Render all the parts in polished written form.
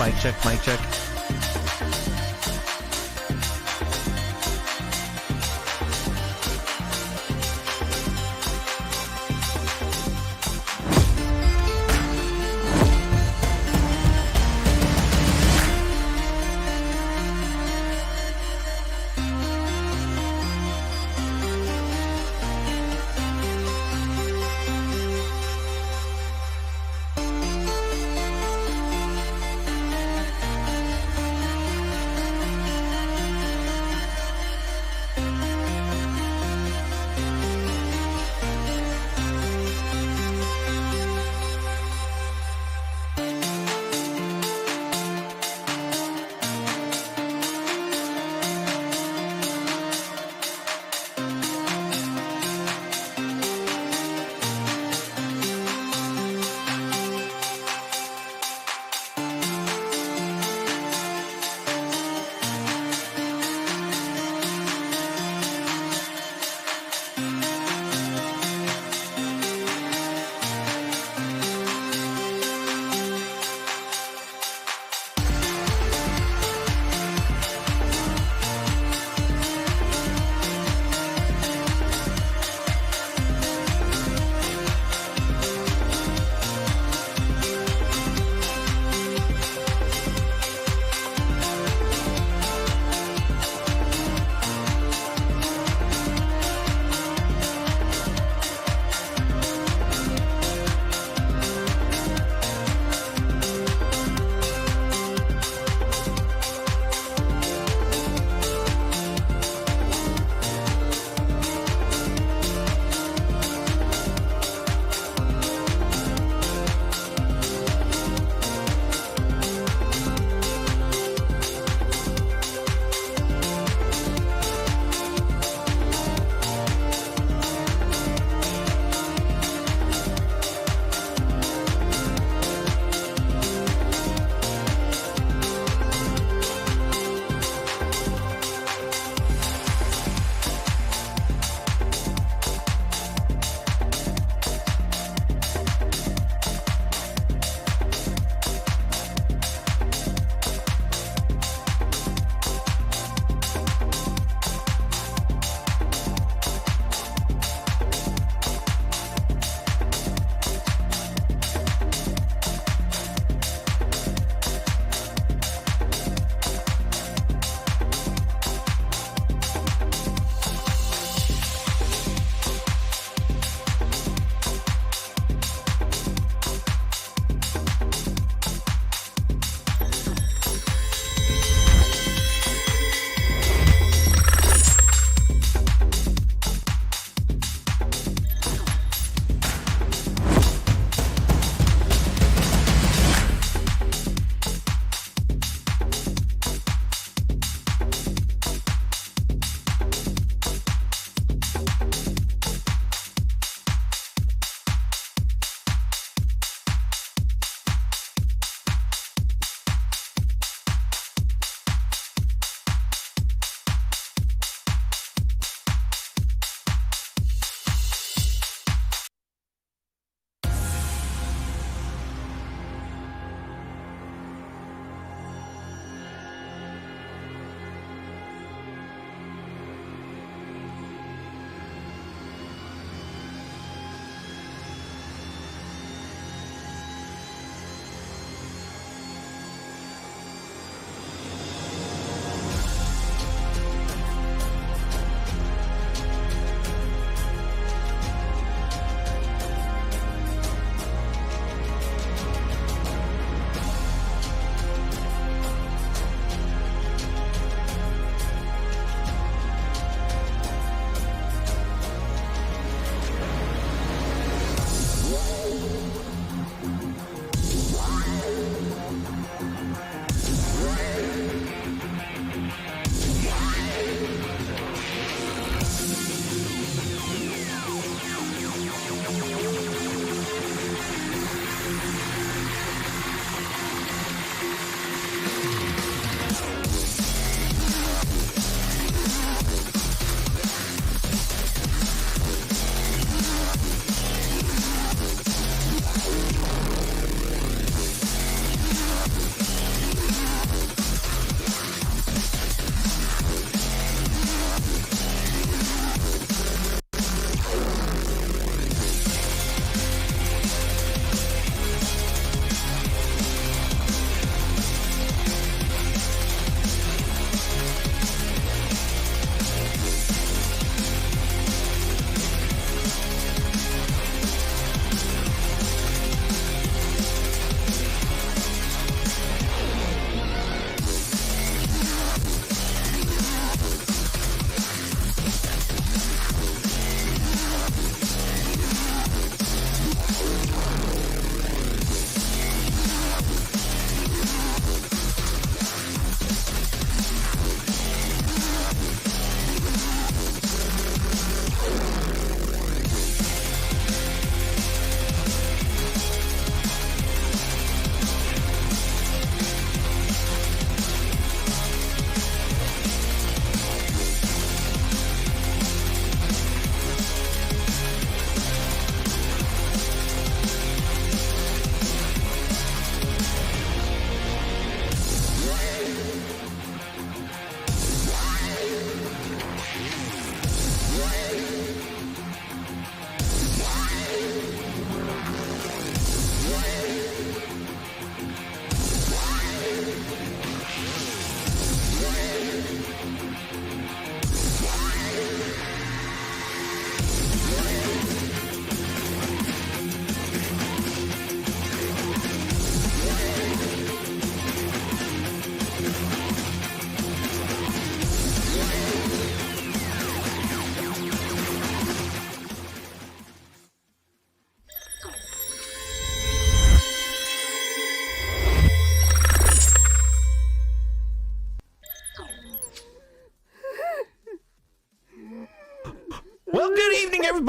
Mic check, mic check.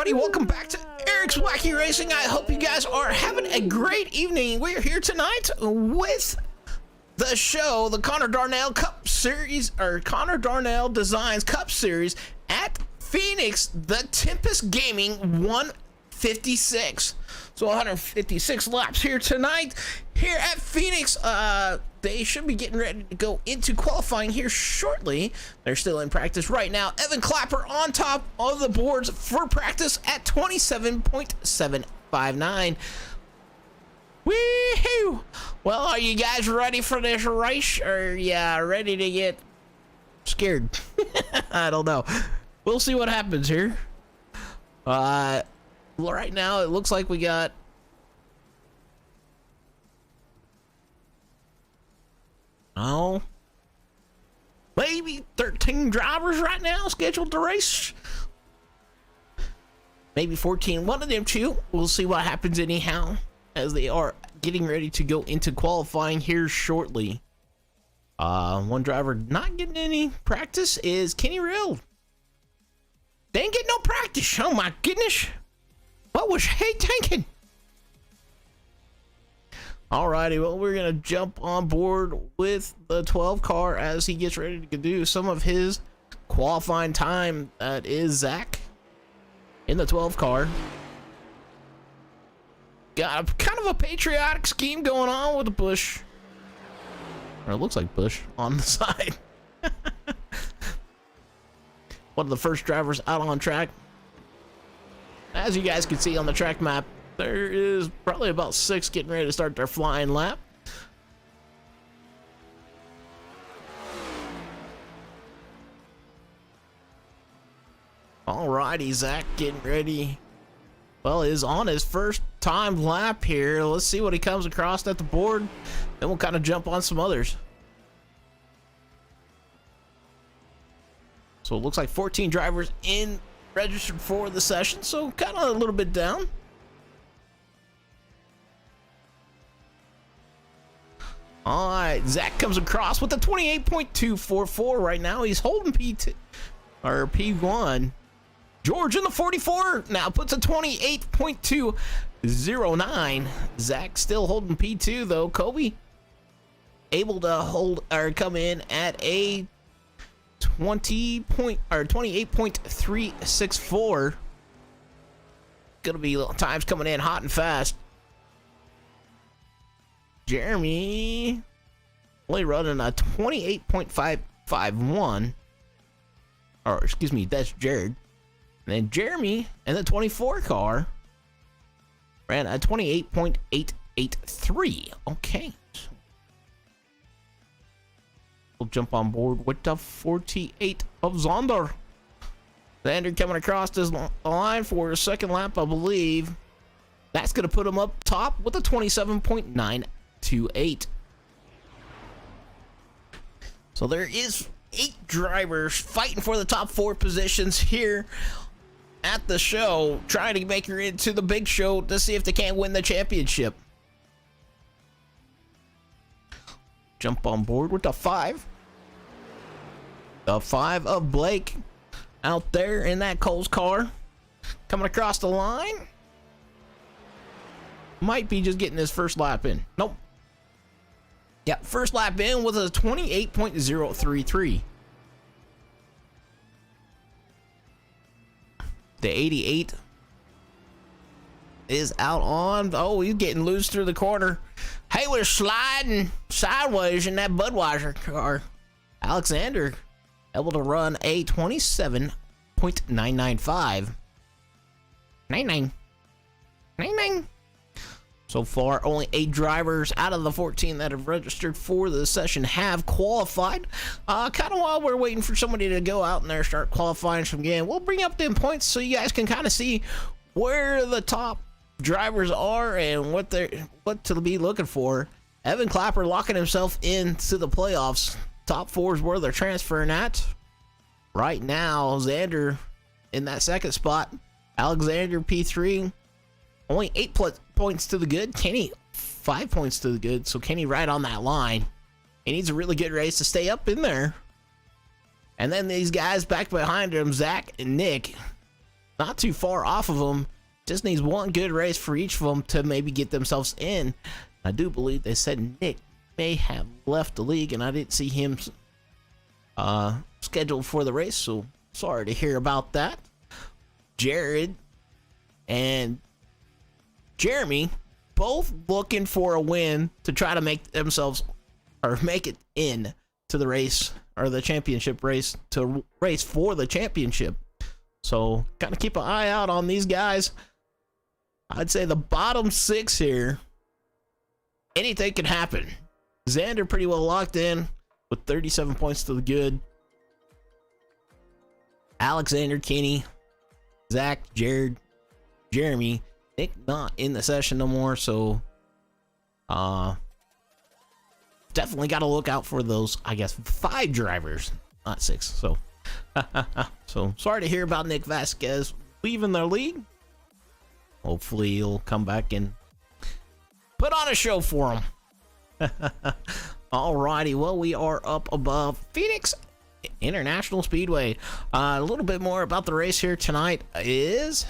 everybody, welcome back to Eric's Wacky Racing. I hope you guys are having a great evening. We're here tonight with the show, the Connor Darnell Cup Series, or Connor Darnell Designs Cup Series at Phoenix, the Tempest Gaming 156. So 156 laps here tonight here at Phoenix. They should be getting ready to go into qualifying here shortly. They're still in practice right now. Evan Clapper on top of the boards for practice at 27.759. Woohoo! Well, are you guys ready for this race, or yeah, ready to get scared? I don't know. We'll see what happens here. Right now it looks like we got maybe 13 drivers right now scheduled to race. Maybe 14. One of them two. We'll see what happens anyhow as they are getting ready to go into qualifying here shortly. One driver not getting any practice is Kenny Rill. They ain't getting no practice. Oh my goodness. What was he thinking? Alrighty, well, we're gonna jump on board with the 12 car as he gets ready to do some of his qualifying time. That is Zach in the 12 car. Got a kind of a patriotic scheme going on with the Bush, or it looks like Bush on the side. One of the first drivers out on track. As you guys can see on the track map, there is probably about 6 getting ready to start their flying lap. Alrighty, Zach getting ready. Well, is on his first time lap here. Let's see what he comes across at the board. Then we'll kind of jump on some others. So it looks like 14 drivers in registered for the session, so kind of a little bit down. All right, Zach comes across with a 28.244 right now. He's holding P2 or P1. George in the 44 now puts a 28.209. Zach still holding P2 though. Kobe able to hold or come in at a 28.364. Gonna be times coming in hot and fast. Jeremy only running a 28.551, or excuse me, that's Jared. And then Jeremy in the 24 car ran a 28.883. Okay. We'll jump on board with the 48 of Zonder. Xander coming across this line for a second lap, I believe. That's going to put him up top with a 27.928. So there is 8 drivers fighting for the top 4 positions here at the show, trying to make her into the big show to see if they can't win the championship. Jump on board with the 5. The 5 of Blake out there in that Cole's car. Coming across the line. Might be just getting his first lap in. Nope. Yeah, first lap in with a 28.033. The 88 is out on. Oh, he's getting loose through the corner. He was sliding sideways in that Budweiser car. Alexander able to run a 27.995. 99. So far, only 8 drivers out of the 14 that have registered for the session have qualified. Kind of while we're waiting for somebody to go out and there start qualifying some again, we'll bring up them points so you guys can kind of see where the top drivers are and what to be looking for. Evan Clapper locking himself into the playoffs. Top 4 is where they're transferring at. Right now, Xander in that second spot. Alexander P3. Only 8 points to the good. Kenny 5 points to the good. So Kenny right on that line. He needs a really good race to stay up in there. And then these guys back behind him, Zach and Nick, not too far off of them. Just needs one good race for each of them to maybe get themselves in. I do believe they said Nick may have left the league, and I didn't see him scheduled for the race, so sorry to hear about that. Jared and Jeremy both looking for a win to try to make themselves or make it in to the race or the championship race, to race for the championship. So gotta keep an eye out on these guys. I'd say the bottom 6 here, anything can happen. Xander pretty well locked in with 37 points to the good. Alexander, Kenny, Zach, Jared, Jeremy, Nick not in the session no more, so definitely got to look out for those, I guess, 5 drivers, not 6. So so sorry to hear about Nick Vasquez leaving their league. Hopefully he'll come back and put on a show for him. Alrighty, well, we are up above Phoenix International Speedway. A little bit more about the race here tonight is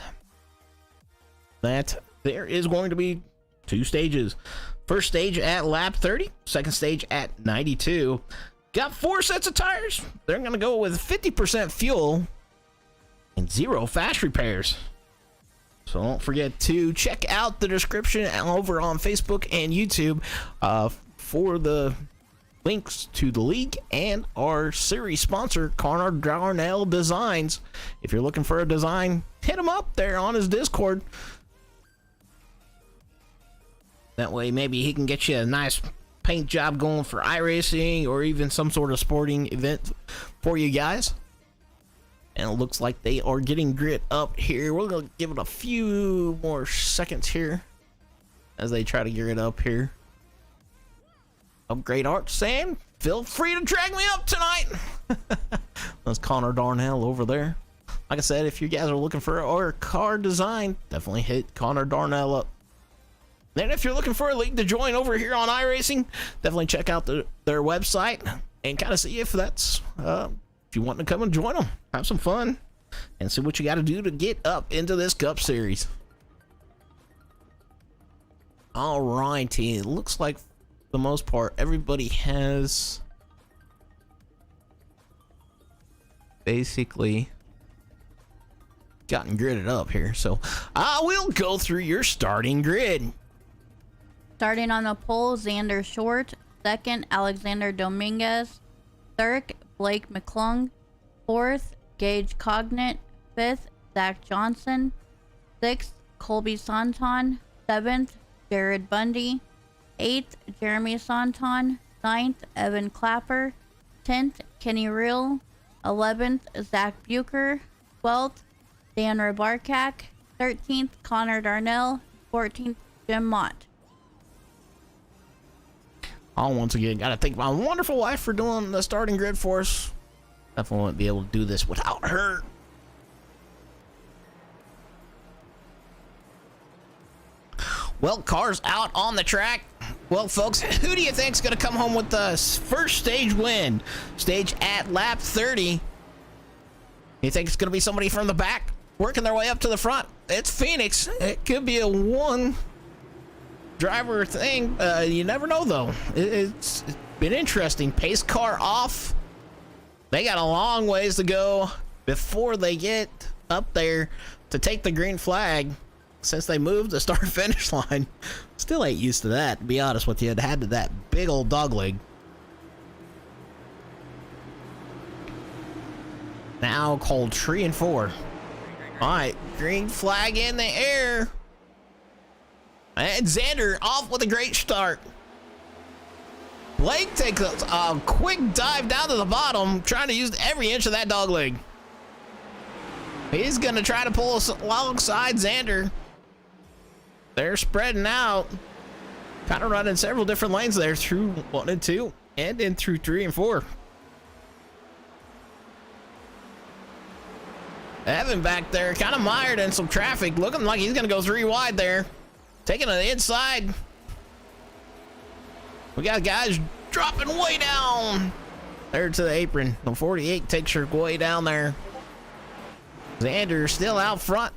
that there is going to be 2 stages. First stage at lap 30, second stage at 92. Got 4 sets of tires. They're going to go with 50% fuel and 0 fast repairs. So don't forget to check out the description over on Facebook and YouTube for the links to the league and our series sponsor, Darnell Designs. If you're looking for a design, hit him up there on his Discord. That way maybe he can get you a nice paint job going for iRacing or even some sort of sporting event for you guys. And it looks like they are getting grit up here. We're going to give it a few more seconds here as they try to gear it up here. Upgrade art saying, feel free to drag me up tonight. That's Connor Darnell over there. Like I said, if you guys are looking for our car design, definitely hit Connor Darnell up. Then if you're looking for a league to join over here on iRacing, definitely check out their website and kind of see if that's if you want to come and join them, have some fun, and see what you got to do to get up into this Cup Series. Alrighty, it looks like for the most part everybody has basically gotten gridded up here, so I will go through your starting grid. Starting on the pole, Xander Short. Second, Alexander Dominguez. Third, Blake McClung. Fourth, Gage Cognate. Fifth, Zach Johnson. Sixth, Colby Santon. Seventh, Jared Bundy. Eighth, Jeremy Santon. Ninth, Evan Clapper. 10th, Kenny Reel. 11th, Zach Bucher. 12th, Dan Rabarkak. 13th, Connor Darnell. 14th, Jim Mott. Once again, gotta thank my wonderful wife for doing the starting grid for us. Definitely won't be able to do this without her. Well, cars out on the track. Well, folks, who do you think's gonna come home with the first stage win? Stage at lap 30. You think it's gonna be somebody from the back working their way up to the front? It's Phoenix. It could be a one driver thing. You never know, though. It's been interesting. Pace car off. They got a long ways to go before they get up there to take the green flag, since they moved the start finish line. Still ain't used to that, to be honest with you. It had that big old dog leg. Now called 3 and 4. All right, green flag in the air. And Xander off with a great start. Blake takes a quick dive down to the bottom, trying to use every inch of that dog leg. He's going to try to pull us alongside Xander. They're spreading out. Kind of running several different lanes there through 1 and 2 and in through 3 and 4. Evan back there kind of mired in some traffic, looking like he's going to go 3 wide there. Taking it inside. We got guys dropping way down there to the apron. The 48 takes her way down there. Xander still out front.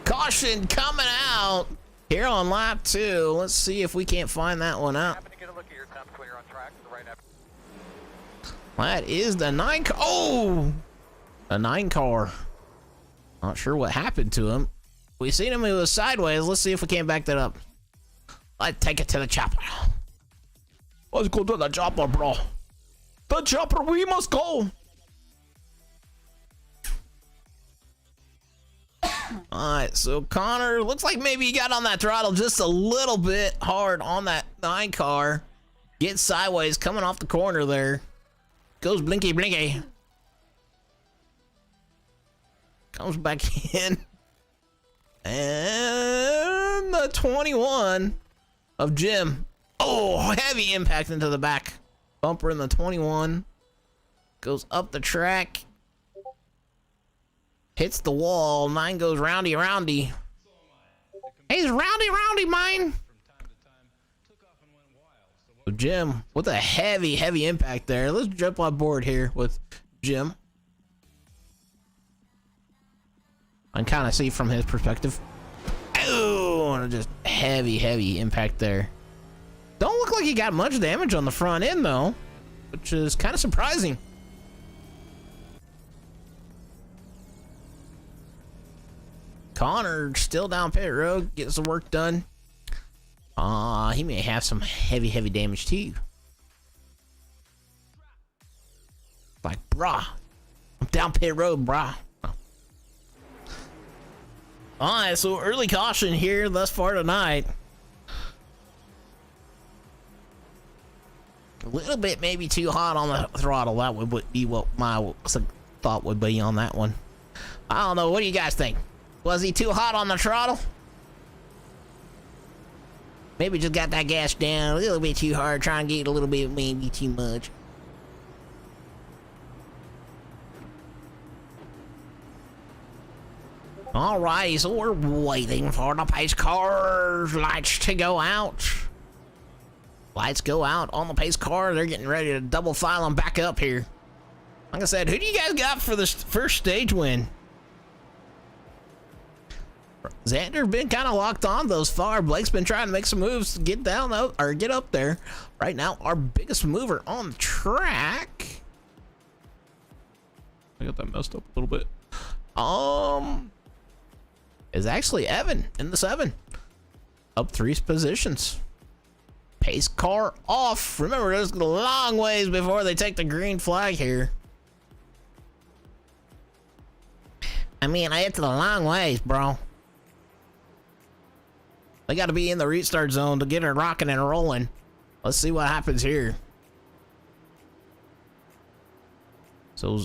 Caution coming out here on lap 2. Let's see if we can't find that one out. That is the 9 car. Oh, a 9 car. Not sure what happened to him. We seen him, he was sideways. Let's see if we can't back that up. Let's take it to the chopper. Let's go to the chopper, bro. The chopper, we must go. Alright, so Connor, looks like maybe he got on that throttle just a little bit hard on that 9 car. Gets sideways, coming off the corner there. Goes blinky blinky. Comes back in. And the 21 of Jim. Oh, heavy impact into the back bumper in the 21. Goes up the track. Hits the wall. 9 goes roundy roundy. He's roundy mine. So Jim with a heavy impact there. Let's jump on board here with Jim. I can kind of see from his perspective. Oh, just heavy impact there. Don't look like he got much damage on the front end though, which is kind of surprising. Connor still down pit road, gets the work done. He may have some heavy damage too. Like, brah, I'm down pit road, brah. Alright, so early caution here thus far tonight. A little bit maybe too hot on the throttle. That would be what my thought would be on that one. I don't know. What do you guys think? Was he too hot on the throttle? Maybe just got that gas down a little bit too hard, trying to get a little bit maybe too much. Alrighty, so we're waiting for the pace cars lights to go out. Lights go out on the pace car. They're getting ready to double file them back up here. Like I said, who do you guys got for this first stage win? Xander been kind of locked on thus far. Blake's been trying to make some moves to get down or get up there. Right now, our biggest mover on the track. I got that messed up a little bit. Is actually Evan in the 7. Up 3 positions. Pace car off. Remember, there's a long ways before they take the green flag here. I mean, it's a long ways, bro. They got to be in the restart zone to get it rocking and rolling. Let's see what happens here. So,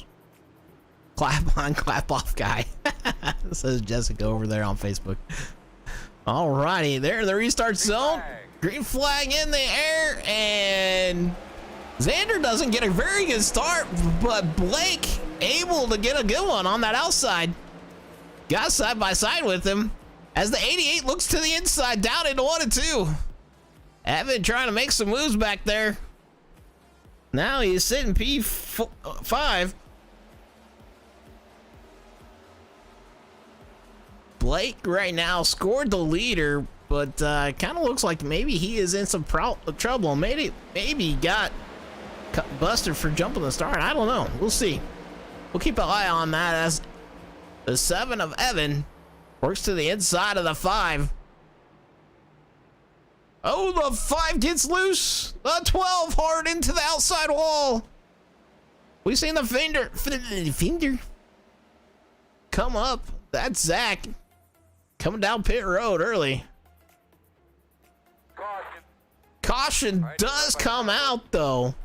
clap on, clap off guy. Says Jessica over there on Facebook. Alrighty, they're in the restart zone. Green flag in the air, and Xander doesn't get a very good start, but Blake able to get a good one on that outside. Got side by side with him as the 88 looks to the inside, down into 1 and 2. Evan trying to make some moves back there. Now he's sitting P5. Blake right now scored the leader, but kind of looks like maybe he is in some trouble. Maybe got busted for jumping the start. I don't know. We'll see. We'll keep an eye on that as the 7 of Evan works to the inside of the 5. Oh, the 5 gets loose. The 12 hard into the outside wall. We've seen the finger come up. That's Zach coming down pit road early. Caution does come out though.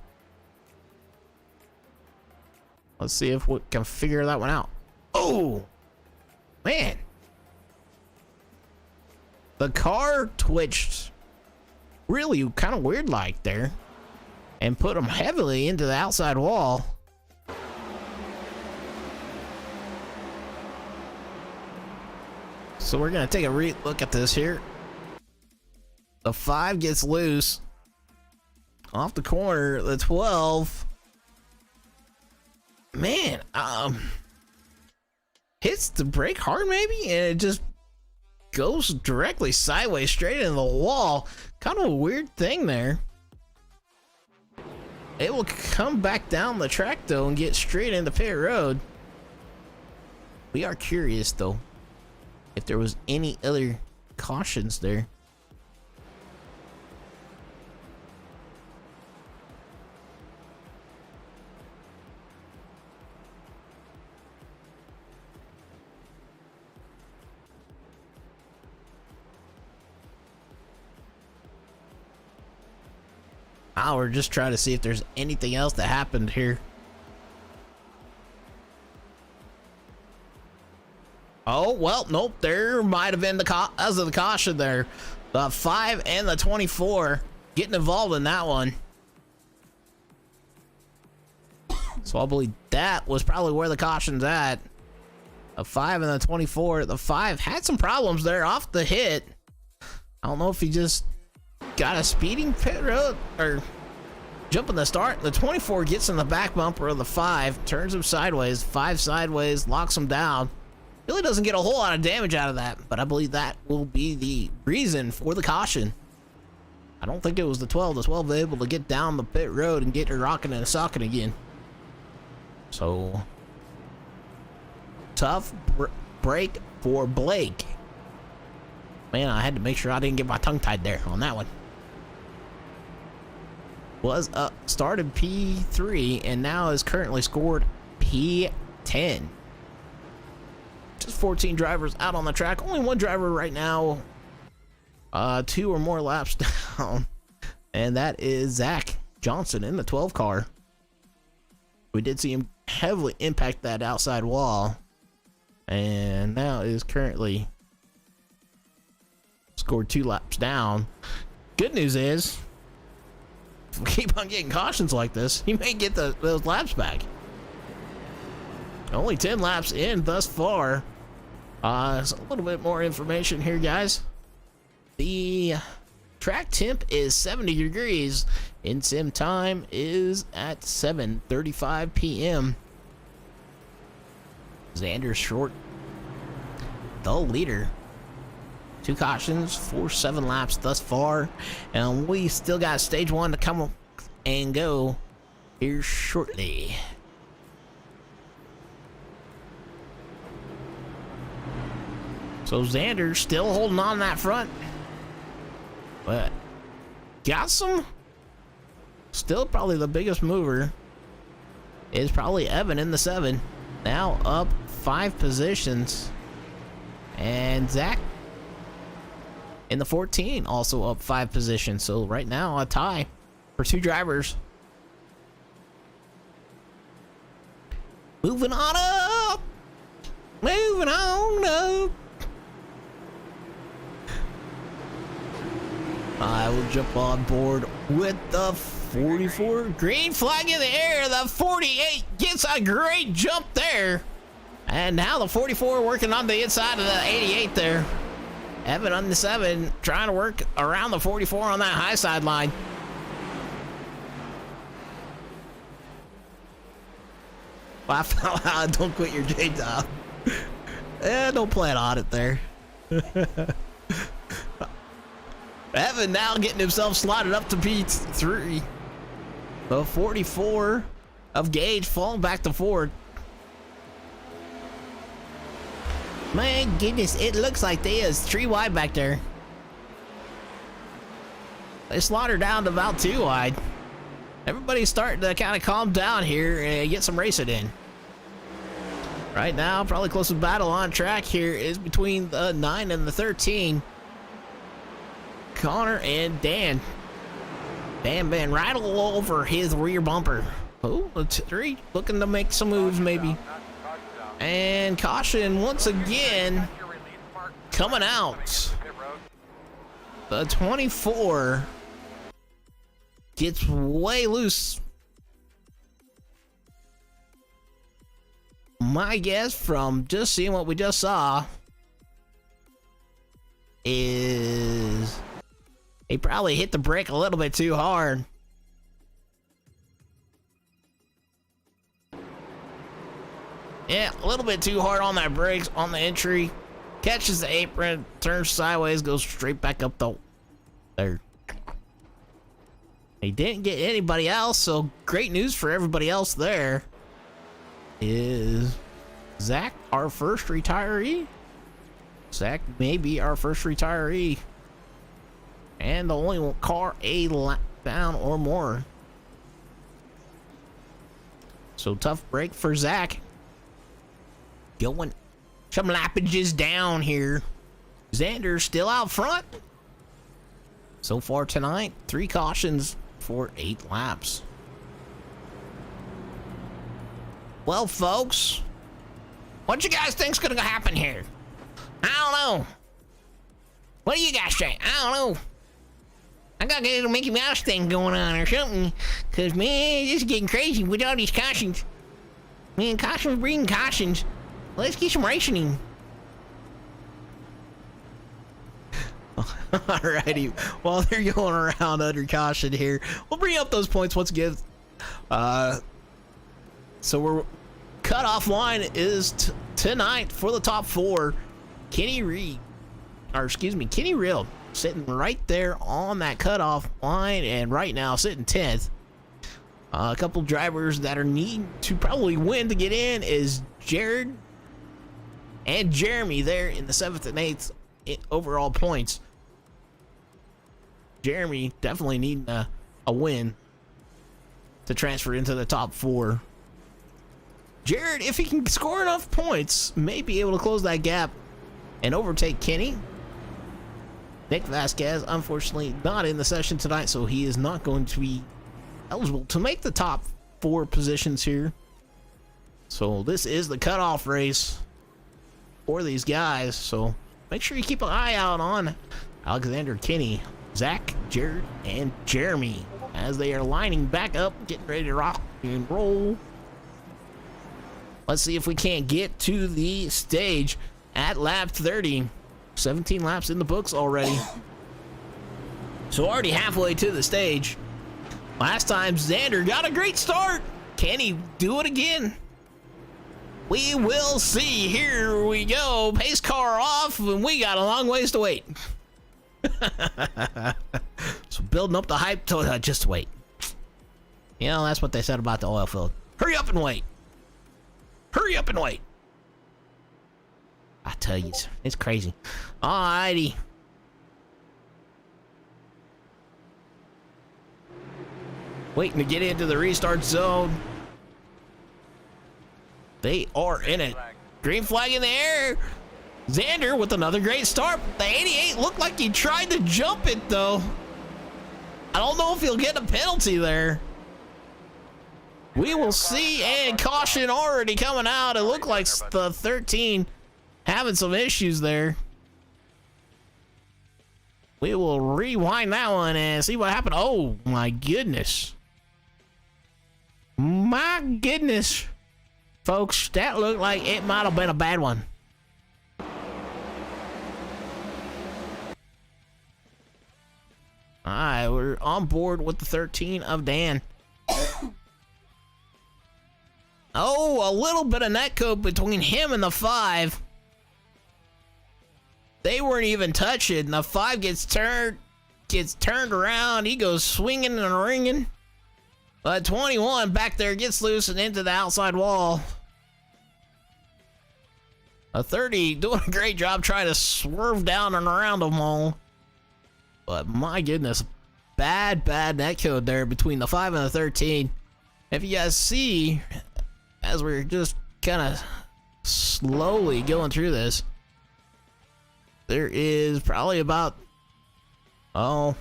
Let's see if we can figure that one out. Oh, man. The car twitched really kind of weird like there and put him heavily into the outside wall. So we're going to take a look at this here. The 5 gets loose off the corner. The 12 man, hits the brake hard maybe, and it just goes directly sideways straight into the wall. Kind of a weird thing there. It will come back down the track though and get straight into pit road. We are curious though if there was any other cautions there. We're just trying to see if there's anything else that happened here. Oh, well, nope. There might have been the cause of the caution there. The 5 and the 24 getting involved in that one. So I believe that was probably where the caution's at. The 5 and the 24. The 5 had some problems there off the hit. I don't know if he just got a speeding pit road or jumping the start. The 24 gets in the back bumper of the 5, turns him sideways. 5 sideways, locks him down. Really doesn't get a whole lot of damage out of that, but I believe that will be the reason for the caution. I don't think it was the 12. The 12 was able to get down the pit road and get her rocking and socking again. So tough break for Blake. Man, I had to make sure I didn't get my tongue tied there on that one. Was started P3 and now is currently scored P10. Just 14 drivers out on the track. Only one driver right now. 2 or more laps down. And that is Zach Johnson in the 12 car. We did see him heavily impact that outside wall. And now is currently scored 2 laps down. Good news is, if we keep on getting cautions like this, he may get those laps back. Only 10 laps in thus far. So a little bit more information here, guys. The track temp is 70 degrees. In sim time is at 7:35 p.m. Xander Short, the leader. 2 cautions for 7 laps thus far. And we still got stage 1 to come and go here shortly. So Xander still holding on that front. But got some. Still probably the biggest mover is probably Evan in the 7. Now up 5 positions. And Zach in the 14 also up 5 positions. So right now a tie for 2 drivers. Moving on up. Moving on up. I will jump on board with the 44. Green flag in the air. The 48 gets a great jump there. And now the 44 working on the inside of the 88 there. Evan on the 7 trying to work around the 44 on that high side line. Wow, don't quit your day job. Don't plan on it there. Evan now getting himself slotted up to P3. The 44 of Gage falling back to 4. My goodness, it looks like they is 3 wide back there. They slaughtered down to about 2 wide. Everybody's starting to kind of calm down here and get some racing in. Right now, probably closest battle on track here is between the 9 and the 13. Connor and Dan. Dan been right all over his rear bumper. Oh, the 3 looking to make some moves maybe. And caution once again coming out. The 24 gets way loose. My guess from just seeing what we just saw is he probably hit the brake a little bit too hard. Yeah, a little bit too hard on that brakes on the entry. Catches the apron, turns sideways, goes straight back up the there. He didn't get anybody else, so great news for everybody else there. Is Zach our first retiree? Zach may be our first retiree. And the only car a lap down or more. So tough break for Zach. Going some lappages down here. Xander still out front. So far tonight, 3 cautions for 8 laps. Well, folks, what you guys think's gonna happen here? I don't know. What do you guys say? I don't know. I gotta get a little Mickey Mouse thing going on or something. Cause man, this is getting crazy with all these cautions. Man, cautions breeding cautions. Let's get some racing. Alrighty, while they're going around under caution here, we'll bring up those points once again. So we're cutoff line is tonight for the top 4. Kenny Real, sitting right there on that cutoff line, and right now sitting 10th. A couple drivers that are needing to probably win to get in is Jared and Jeremy there in the 7th and 8th overall points. Jeremy definitely needing a win to transfer into the top 4. Jared, if he can score enough points, may be able to close that gap and overtake Kenny. Nick Vasquez, unfortunately, not in the session tonight, so he is not going to be eligible to make the top 4 positions here. So this is the cutoff race for these guys, so make sure you keep an eye out on Alexander, Kenny, Zach, Jared, and Jeremy as they are lining back up, getting ready to rock and roll. Let's see if we can't get to the stage at lap 30. 17 laps in the books already. So already halfway to the stage. Last time Xander got a great start. Can he do it again? We will see. Here we go. Pace car off, and we got a long ways to wait. So building up the hype to just wait. You know, that's what they said about the oil field. Hurry up and wait. Hurry up and wait. I tell you, it's crazy. Alrighty. Waiting to get into the restart zone. They are in it. Green flag in the air. Xander with another great start. The 88 looked like he tried to jump it, though. I don't know if he'll get a penalty there. We will see, and caution already coming out. It looked like the 13 having some issues there. We will rewind that one and see what happened. Oh, my goodness. My goodness. Folks, that looked like it might have been a bad one. All right, we're on board with the 13 of Dan. Oh, a little bit of netcode between him and the 5. They weren't even touching. The 5 gets turned around. He goes swinging and ringing. But 21 back there gets loose and into the outside wall. A 30 doing a great job trying to swerve down and around them all. But my goodness, bad netcode there between the 5 and the 13. If you guys see, as we're just kind of slowly going through this, there is probably about, I'd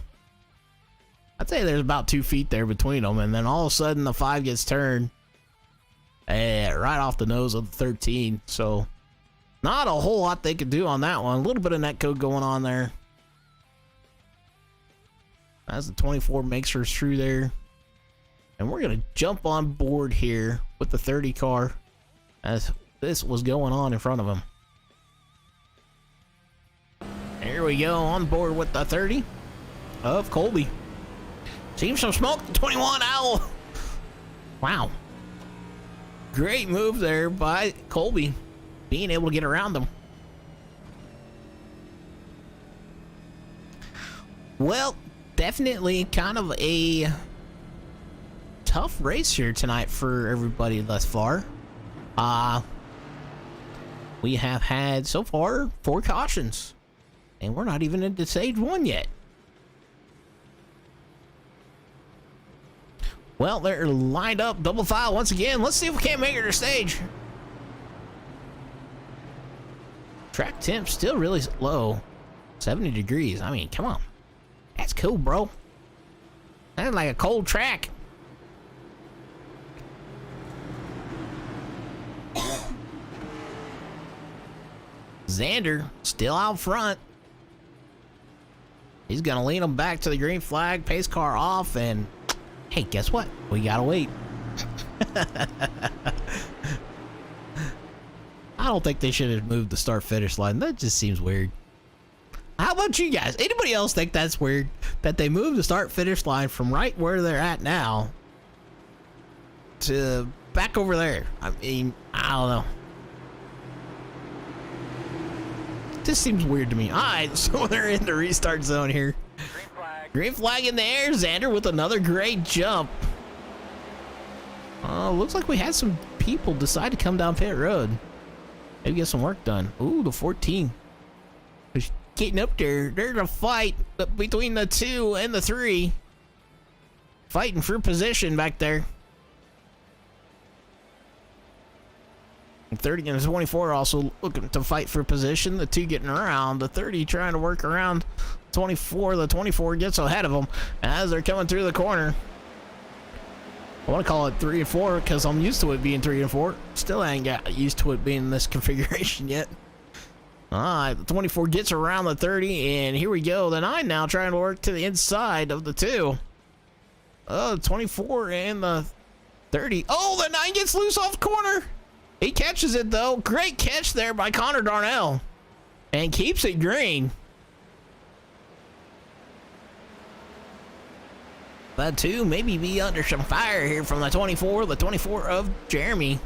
say there's about 2 feet there between them, and then all of a sudden the 5 gets turned right off the nose of the 13. So not a whole lot they could do on that one. A little bit of netcode going on there. As the 24 makes her through there. And we're going to jump on board here with the 30 car as this was going on in front of him. Here we go, on board with the 30 of Colby. Seems some smoke, 21 Owl. Wow. great move there by Colby, being able to get around them. Well, definitely kind of a tough race here tonight for everybody thus far. We have had so far 4 cautions, and we're not even into stage 1 yet. Well, they're lined up double file once again. Let's see if we can't make it to stage. Track temp still really low, 70 degrees. I mean, come on. That's cool, bro. That's like a cold track. Xander still out front. He's gonna lean him back to the green flag, pace car off, and hey, guess what? We gotta wait. I don't think they should have moved the start-finish line. That just seems weird. How about you guys? Anybody else think that's weird? That they moved the start-finish line from right where they're at now to back over there? I mean, I don't know. This seems weird to me. All right, so they're in the restart zone here. Green flag. Green flag in the air. Xander with another great jump. Looks like we had some people decide to come down pit road. Maybe get some work done. Ooh, the 14. Just getting up there. There's a fight between the 2 and the 3. Fighting for position back there. 30 and the 24 also looking to fight for position. The 2 getting around. The 30 trying to work around 24. The 24 gets ahead of them as they're coming through the corner. I want to call it 3 and 4 because I'm used to it being 3 and 4. Still ain't got used to it being in this configuration yet. Alright, the 24 gets around the 30, and here we go. The 9 now trying to work to the inside of the 2. Oh, the 24 and the 30. Oh, the 9 gets loose off the corner. He catches it, though. Great catch there by Connor Darnell. And keeps it green. The 2 maybe be under some fire here from the 24. The 24 of Jeremy.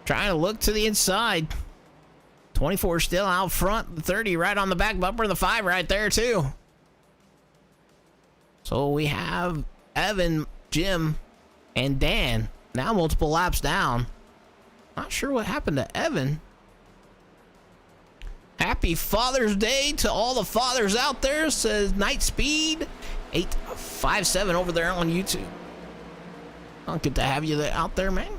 Trying to look to the inside. 24 still out front. The 30 right on the back bumper. The 5 right there, too. So we have Evan, Jim, and Dan. Now multiple laps down. Not sure what happened to Evan. Happy Father's Day to all the fathers out there, says Night Speed 857 over there on YouTube. Oh, good to have you out there, man.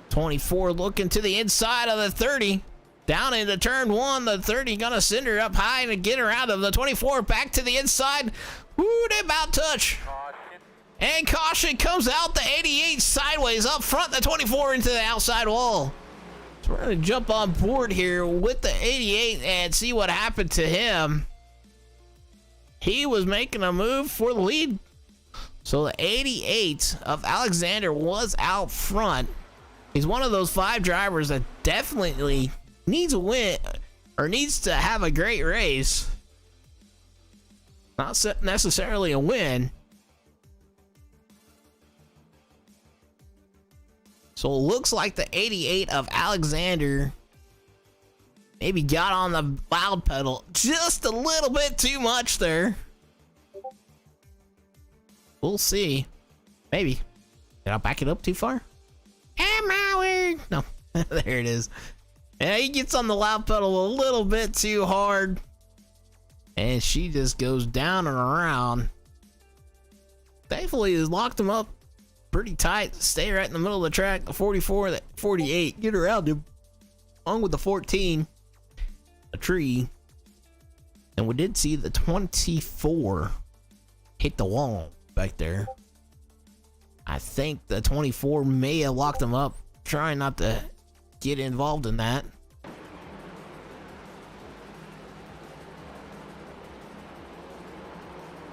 24 looking to the inside of the 30. Down into turn 1, the 30 gonna send her up high to get her out of the 24. Back to the inside. Woo, they about touch. And caution comes out. The 88 sideways up front. The 24 into the outside wall. So we're going to jump on board here with the 88 and see what happened to him. He was making a move for the lead. So the 88 of Alexander was out front. He's one of those 5 drivers that definitely needs a win or needs to have a great race. Not necessarily a win. So it looks like the 88 of Alexander maybe got on the loud pedal just a little bit too much there. We'll see. Maybe. Did I back it up too far? Am I weird? No. There it is. Yeah, he gets on the loud pedal a little bit too hard. And she just goes down and around. Thankfully, has locked him up pretty tight. Stay right in the middle of the track. The 44, the 48, get around him. Along with the 14, a tree. And we did see the 24 hit the wall back there. I think the 24 may have locked him up. Trying not to get involved in that.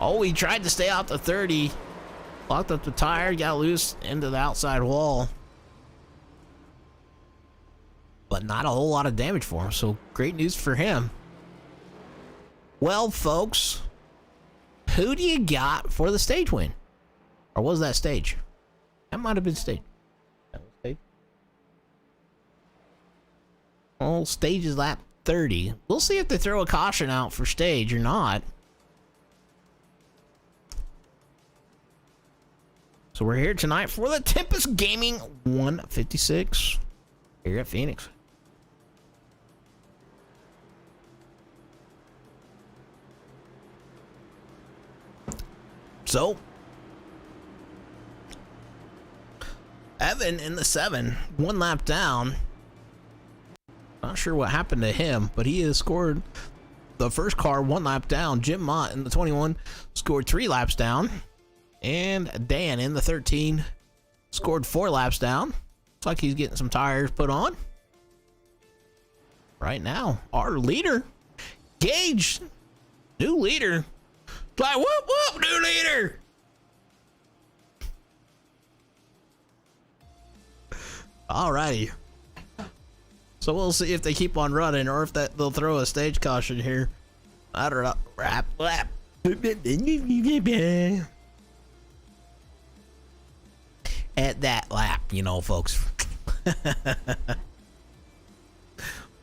Oh, he tried to stay out the 30. Locked up the tire, got loose into the outside wall. But not a whole lot of damage for him, so great news for him. Well, folks, who do you got for the stage win? Or was that stage? That might have been stage. That was stage. Well, stage is lap 30. We'll see if they throw a caution out for stage or not. So we're here tonight for the Tempest Gaming 156 here at Phoenix. So, Evan in the 7, 1 lap down. Not sure what happened to him, but he has scored the first car 1 lap down. Jim Mott in the 21 scored 3 laps down. And Dan in the 13 scored 4 laps down. Looks like he's getting some tires put on. Right now, our leader, Gage, new leader. Like, whoop, whoop, new leader. Alrighty. So we'll see if they keep on running or if they'll throw a stage caution here. I don't know. Rap, lap. At that lap, you know, folks.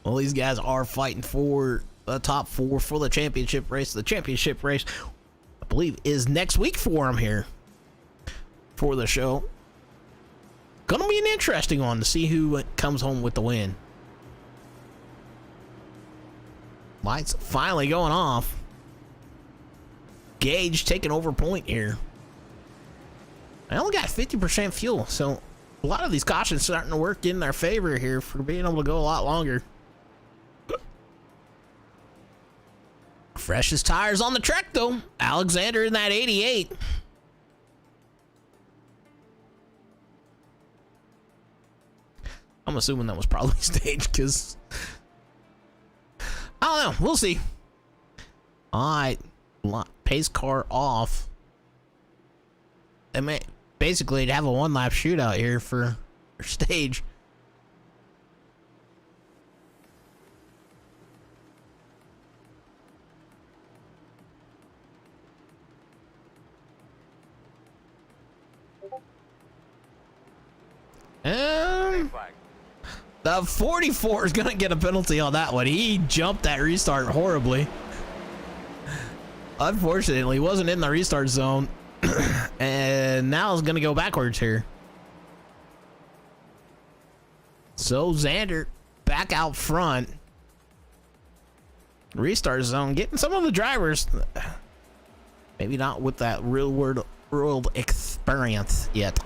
Well, these guys are fighting for the top 4 for the championship race. The championship race, I believe, is next week for them here for the show. Gonna be an interesting one to see who comes home with the win. Lights finally going off. Gage taking over point here. I only got 50% fuel, so a lot of these cautions starting to work in their favor here for being able to go a lot longer. Freshest tires on the track, though. Alexander in that 88. I'm assuming that was probably staged because I don't know. We'll see. All right, pace car off. They may basically have a 1 lap shootout here for stage. The 44 is gonna get a penalty on that one. He jumped that restart horribly. Unfortunately, he wasn't in the restart zone. And now it's gonna go backwards here. So Xander back out front. Restart zone, getting some of the drivers. Maybe not with that real world experience yet.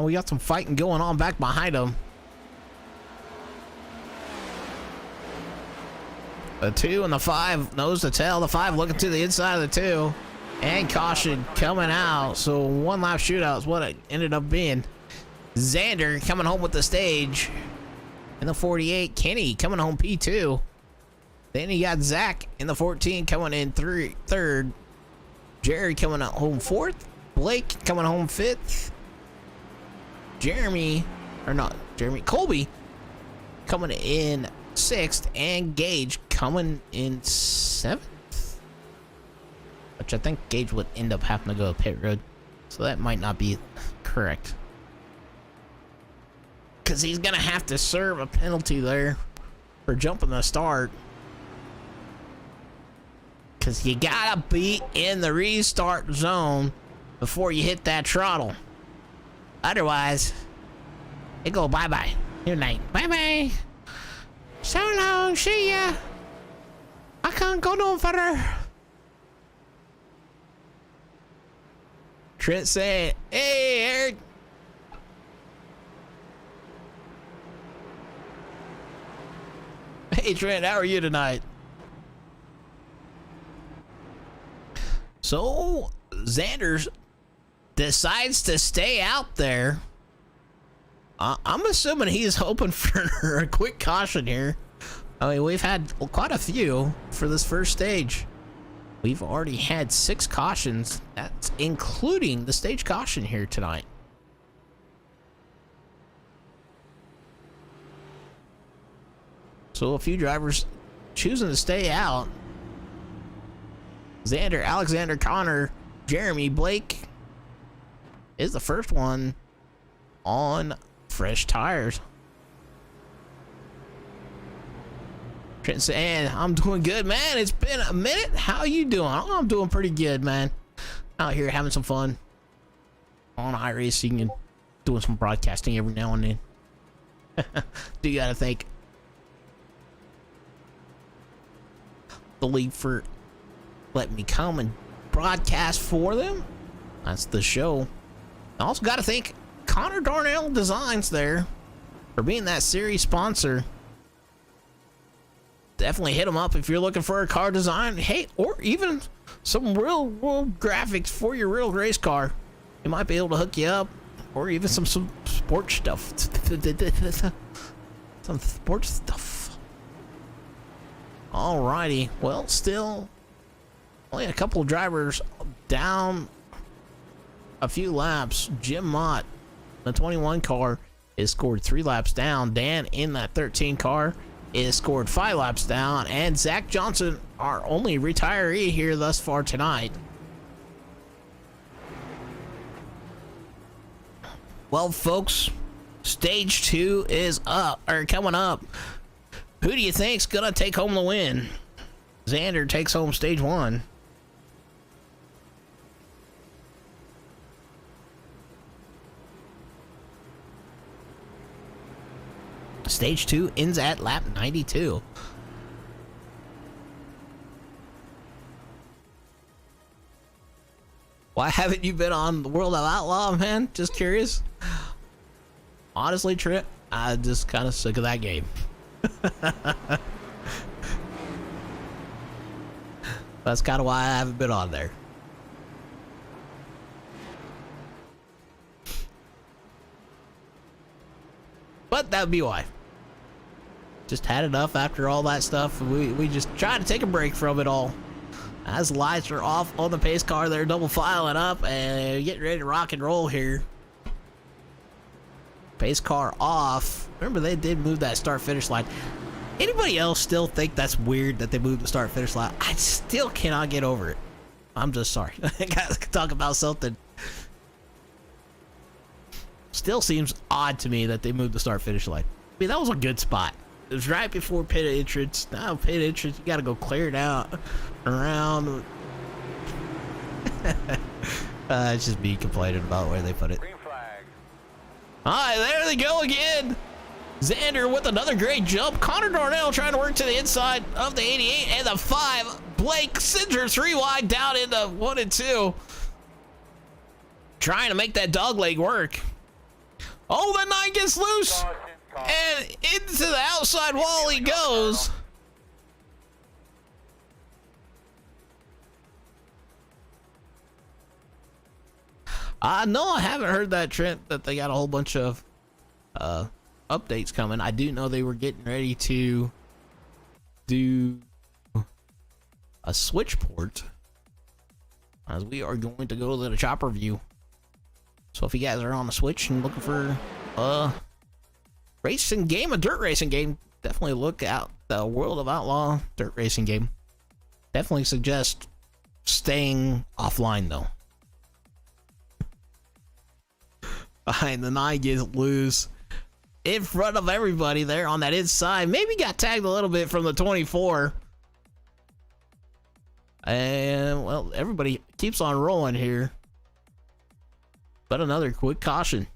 We got some fighting going on back behind him. The 2 and the 5 nose to tail. The 5 looking to the inside of the 2. And caution coming out. So 1 lap shootout is what it ended up being. Xander coming home with the stage. In the 48, Kenny coming home P2. Then you got Zach in the 14 coming in third. Jerry coming home 4th. Blake coming home 5th. Colby coming in 6th, and Gage coming in 7th, which I think Gage would end up having to go pit road, so that might not be correct because he's gonna have to serve a penalty there for jumping the start, because you gotta be in the restart zone before you hit that throttle. Otherwise, it go bye-bye. Good night. Bye-bye. So long. See ya. I can't go no further. Trent said, hey, Eric. Hey, Trent, how are you tonight? So, Xander's decides to stay out there. I'm assuming he's hoping for a quick caution here. I mean, we've had quite a few for this first stage. We've already had 6 cautions. That's including the stage caution here tonight. So a few drivers choosing to stay out. Xander, Alexander, Connor, Jeremy, Blake is the first one on fresh tires. Trent saying, I'm doing good, man. It's been a minute. How you doing? Oh, I'm doing pretty good, man. Out here having some fun on iRacing and doing some broadcasting every now and then. Do gotta thank the league for letting me come and broadcast for them. That's the show. I also gotta thank Connor Darnell Designs there for being that series sponsor. Definitely hit them up if you're looking for a car design, hey, or even some real world graphics for your real race car. He might be able to hook you up, or even some sports stuff. Some sports stuff. Alrighty, well, still only a couple of drivers down a few laps. Jim Mott, the 21 car, is scored 3 laps down. Dan in that 13 car is scored 5 laps down, and Zach Johnson, our only retiree here thus far tonight. Well, folks, stage 2 is coming up. Who do you think's gonna take home the win? Xander takes home stage 1. Stage 2 ends at lap 92. Why haven't you been on the World of Outlaw, man? Just curious. Honestly, Trip, I'm just kind of sick of that game. That's kind of why I haven't been on there. But that would be why. Just had enough after all that stuff. We just tried to take a break from it all. As the lights are off on the pace car, they're double filing up and getting ready to rock and roll here. Pace car off. Remember, they did move that start finish line. Anybody else still think that's weird that they moved the start finish line? I still cannot get over it. I'm just sorry. I gotta talk about something. Still seems odd to me that they moved the start finish line. I mean, that was a good spot. It was right before pit entrance. Now pit entrance, you gotta go clear it out around. It's just me complaining about where they put it. Green flag. Alright, there they go again. Xander with another great jump. Connor Darnell trying to work to the inside of the 88 and the 5. Blake sends her 3 wide down into 1 and 2. Trying to make that dog leg work. Oh, the 9 gets loose. And into the outside wall he goes. No, I haven't heard that, Trent, that they got a whole bunch of updates coming. I do know they were getting ready to do a switch port, as we are going to go to the chopper view. So if you guys are on the Switch and looking for racing game, a dirt racing game, definitely look out the World of Outlaw dirt racing game. Definitely suggest staying offline though. Behind the 9 gets loose in front of everybody there on that inside. Maybe got tagged a little bit from the 24. And well, everybody keeps on rolling here. But another quick caution.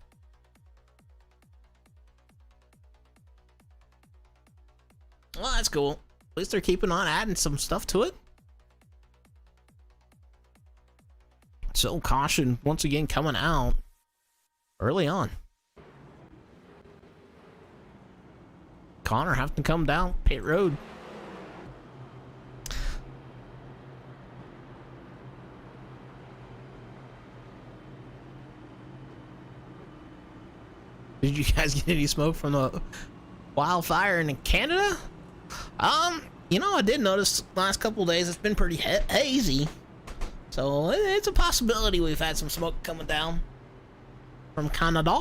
Well, that's cool. At least they're keeping on adding some stuff to it. So caution once again coming out early on. Connor having to come down pit road. Did you guys get any smoke from the wildfire in Canada? You know, I did notice the last couple of days it's been pretty hazy. So it's a possibility we've had some smoke coming down from Canada.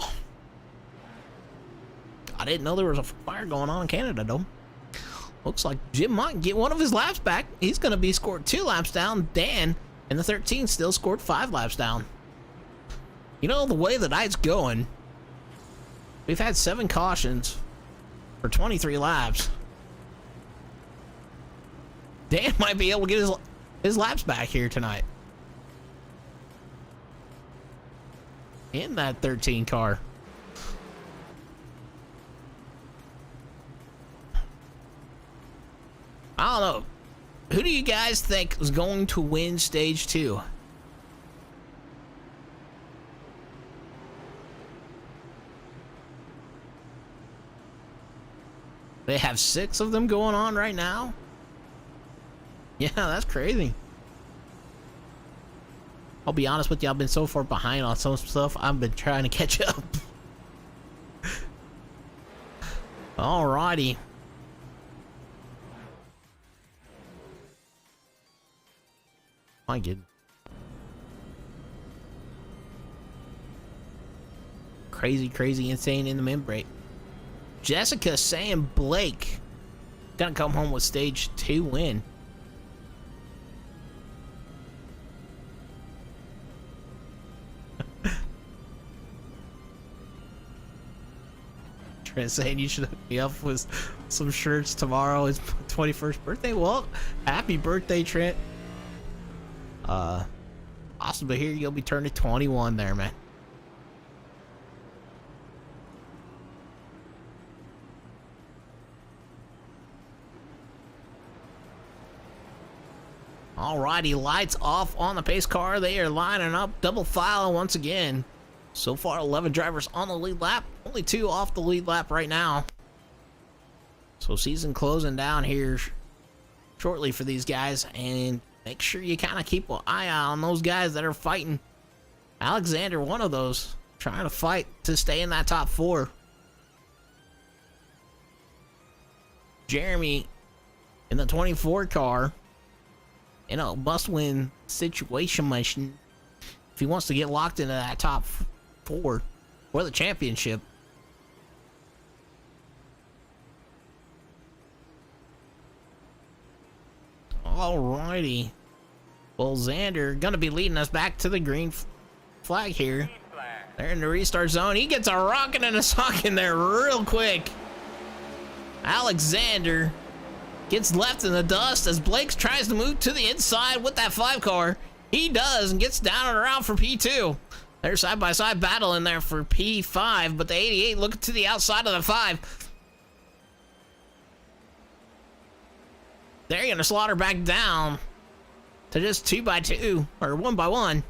I didn't know there was a fire going on in Canada though. Looks like Jim might get one of his laps back. He's going to be scored 2 laps down. Dan in the 13 still scored 5 laps down. You know, the way the night's going, We've had 7 cautions for 23 laps. Dan might be able to get his laps back here tonight. In that 13 car. I don't know. Who do you guys think is going to win stage 2? They have 6 of them going on right now. Yeah, that's crazy. I'll be honest with you, I've been so far behind on some stuff, I've been trying to catch up. Alrighty. My goodness. Crazy, insane in the membrane. Jessica saying Blake gonna come home with stage 2 win. Trent saying you should hook me up with some shirts tomorrow. It's my 21st birthday. Well, happy birthday, Trent. Awesome to hear you'll be turning 21 there, man. Alrighty, lights off on the pace car. They are lining up double file once again. So far, 11 drivers on the lead lap. Only 2 off the lead lap right now. So season closing down here shortly for these guys. And make sure you kind of keep an eye on those guys that are fighting. Alexander, one of those, trying to fight to stay in that top 4. Jeremy in the 24 car. In a must-win situation mission if he wants to get locked into that top 4 for the championship. Alrighty. Well, Xander gonna be leading us back to the green flag here. They're in the restart zone. He gets a rockin' and a sockin' there real quick. Alexander gets left in the dust as Blake tries to move to the inside with that 5 car. He does and gets down and around for P2. They're side-by-side battle in there for P5, but the 88 looking to the outside of the 5. They're going to slaughter back down to just 2x2, or 1x1.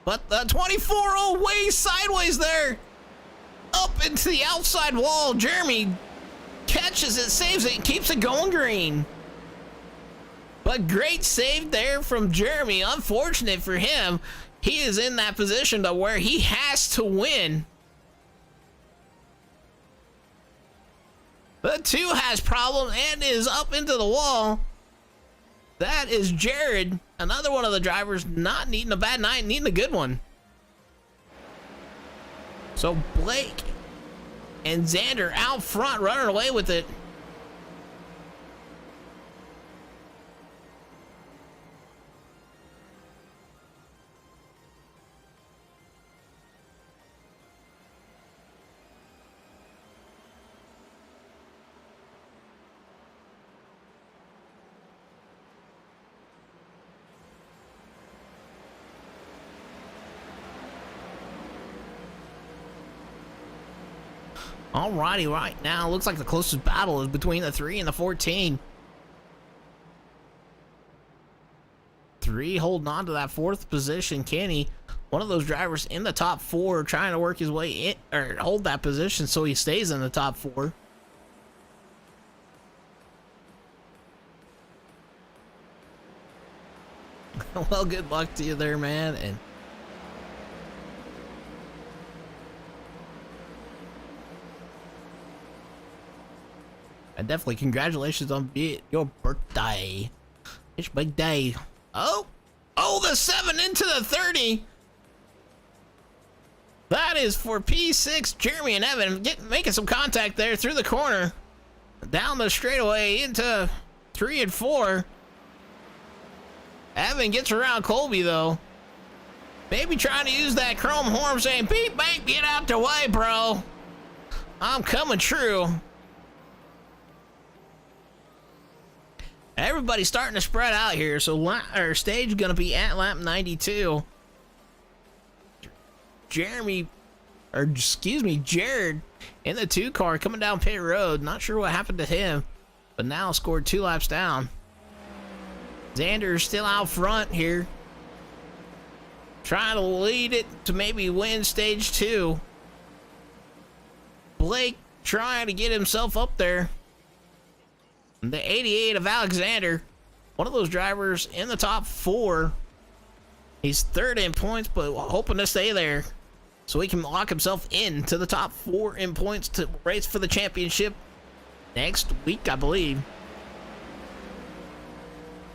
But the 24 way sideways there. Up into the outside wall. Jeremy catches it, saves it, and keeps it going green. But great save there from Jeremy. Unfortunate for him, he is in that position to where he has to win. The 2 has problems and is up into the wall. That is Jared, another one of the drivers not needing a bad night, needing a good one. So Blake and Xander out front running away with it. Alrighty, right now looks like the closest battle is between the 3 and the 14. 3 holding on to that 4th position. Kenny, one of those drivers in the top 4, trying to work his way in or hold that position so he stays in the top 4. Well, good luck to you there, man. And definitely congratulations on your birthday. It's a big day. Oh, the 7 into the 30. That is for P6. Jeremy and Evan making some contact there through the corner. Down the straightaway into 3 and 4. Evan gets around Colby though. Maybe trying to use that chrome horn saying, beep, beep, get out the way, bro. I'm coming true. Everybody's starting to spread out here, so our stage gonna be at lap 92. Jared in the 2 car coming down pit road. Not sure what happened to him, but now scored 2 laps down. Xander's still out front here, trying to lead it to maybe win stage 2. Blake trying to get himself up there. The 88 of Alexander, one of those drivers in the top 4. He's 3rd in points, but hoping to stay there so he can lock himself into the top 4 in points to race for the championship next week, I believe.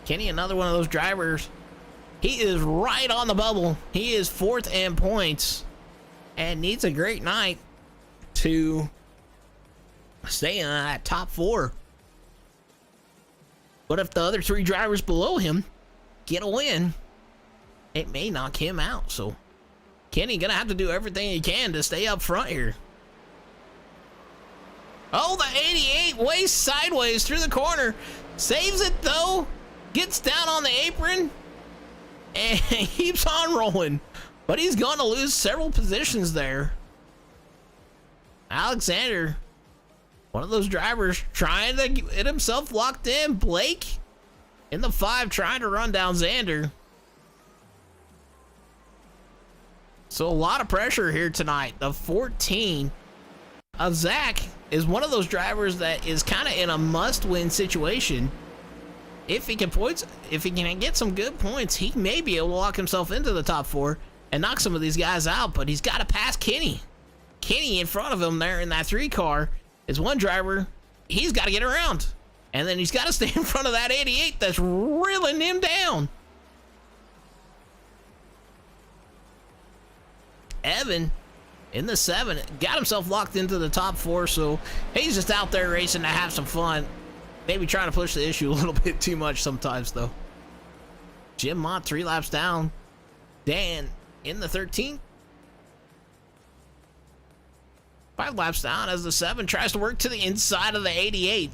Kenny, another one of those drivers. He is right on the bubble. He is 4th in points and needs a great night to stay in that top 4. But if the other 3 drivers below him get a win, it may knock him out. So Kenny gonna have to do everything he can to stay up front here. Oh, the 88 ways sideways through the corner. Saves it though. Gets down on the apron and keeps on rolling. But he's going to lose several positions there. Alexander, one of those drivers trying to get himself locked in. Blake in the 5 trying to run down Xander. So a lot of pressure here tonight. The 14 of Zach is one of those drivers that is kind of in a must-win situation. If he can get some good points, he may be able to lock himself into the top 4 and knock some of these guys out, but he's got to pass Kenny. Kenny in front of him there in that 3 car is one driver. He's got to get around, and then he's got to stay in front of that 88 that's reeling him down. Evan in the 7 got himself locked into the top 4, so he's just out there racing to have some fun. Maybe trying to push the issue a little bit too much sometimes, though. Jim Mott 3 laps down. Dan in the 13. 5 laps down as the 7 tries to work to the inside of the 88.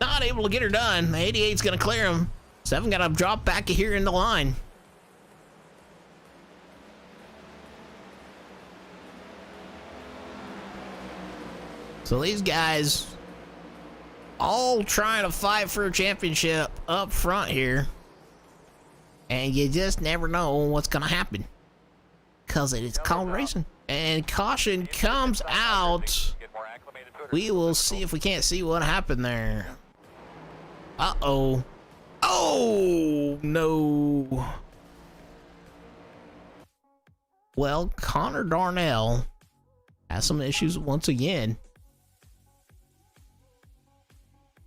Not able to get her done. The 88's going to clear him. 7 got to drop back here in the line. So these guys all trying to fight for a championship up front here. And you just never know what's going to happen, because it is called racing. And caution comes out. We will see if we can't see what happened there. Uh-oh. Oh, no. Well, Connor Darnell has some issues once again.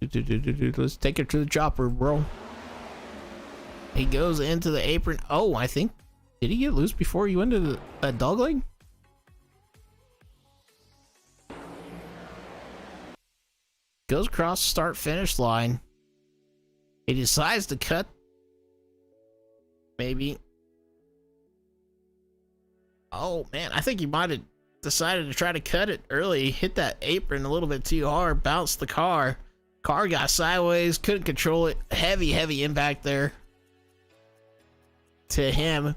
Let's take it to the chopper, bro. He goes into the apron. Oh, I think, did he get loose before he went to that dog leg? Goes across the start finish line. He decides to cut. Maybe. Oh man, I think he might have decided to try to cut it early. Hit that apron a little bit too hard. Bounced the car. Car got sideways. Couldn't control it. Heavy impact there to him.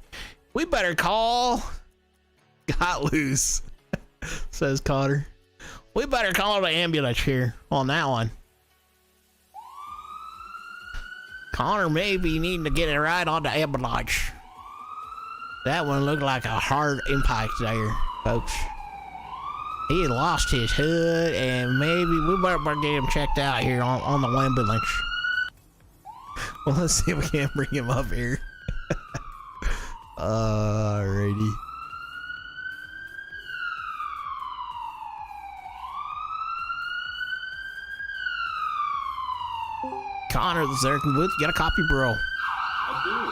We better call. Got loose, says Connor. We better call the ambulance here on that one. Connor may be needing to get it right on the ambulance. That one looked like a hard impact there, folks. He had lost his hood, and maybe we better get him checked out here on the ambulance. Well, let's see if we can bring him up here. Alrighty. Connor, the Zerkin Booth, you got a copy, bro? I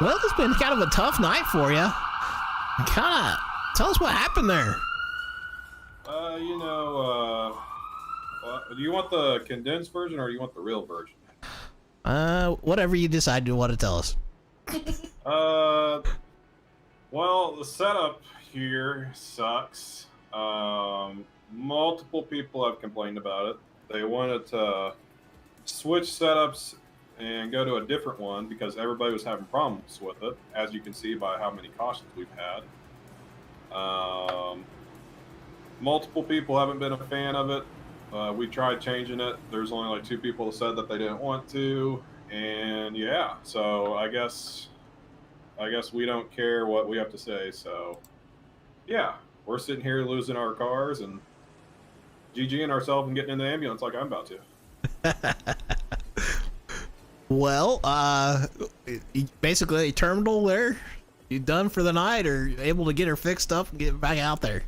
Well, it's been kind of a tough night for you. Tell us what happened there. Do you want the condensed version or do you want the real version? Whatever you decide you want to tell us. Well, the setup, here sucks. Multiple people have complained about it. They wanted to switch setups and go to a different one because everybody was having problems with it, as you can see by how many cautions we've had. Multiple people haven't been a fan of it. We tried changing it. There's only like 2 people that said that they didn't want to, and yeah. So I guess we don't care what we have to say. So yeah, we're sitting here losing our cars and GGing ourselves and getting in the ambulance like I'm about to. Well, basically a terminal there. You done for the night, or able to get her fixed up and get back out there?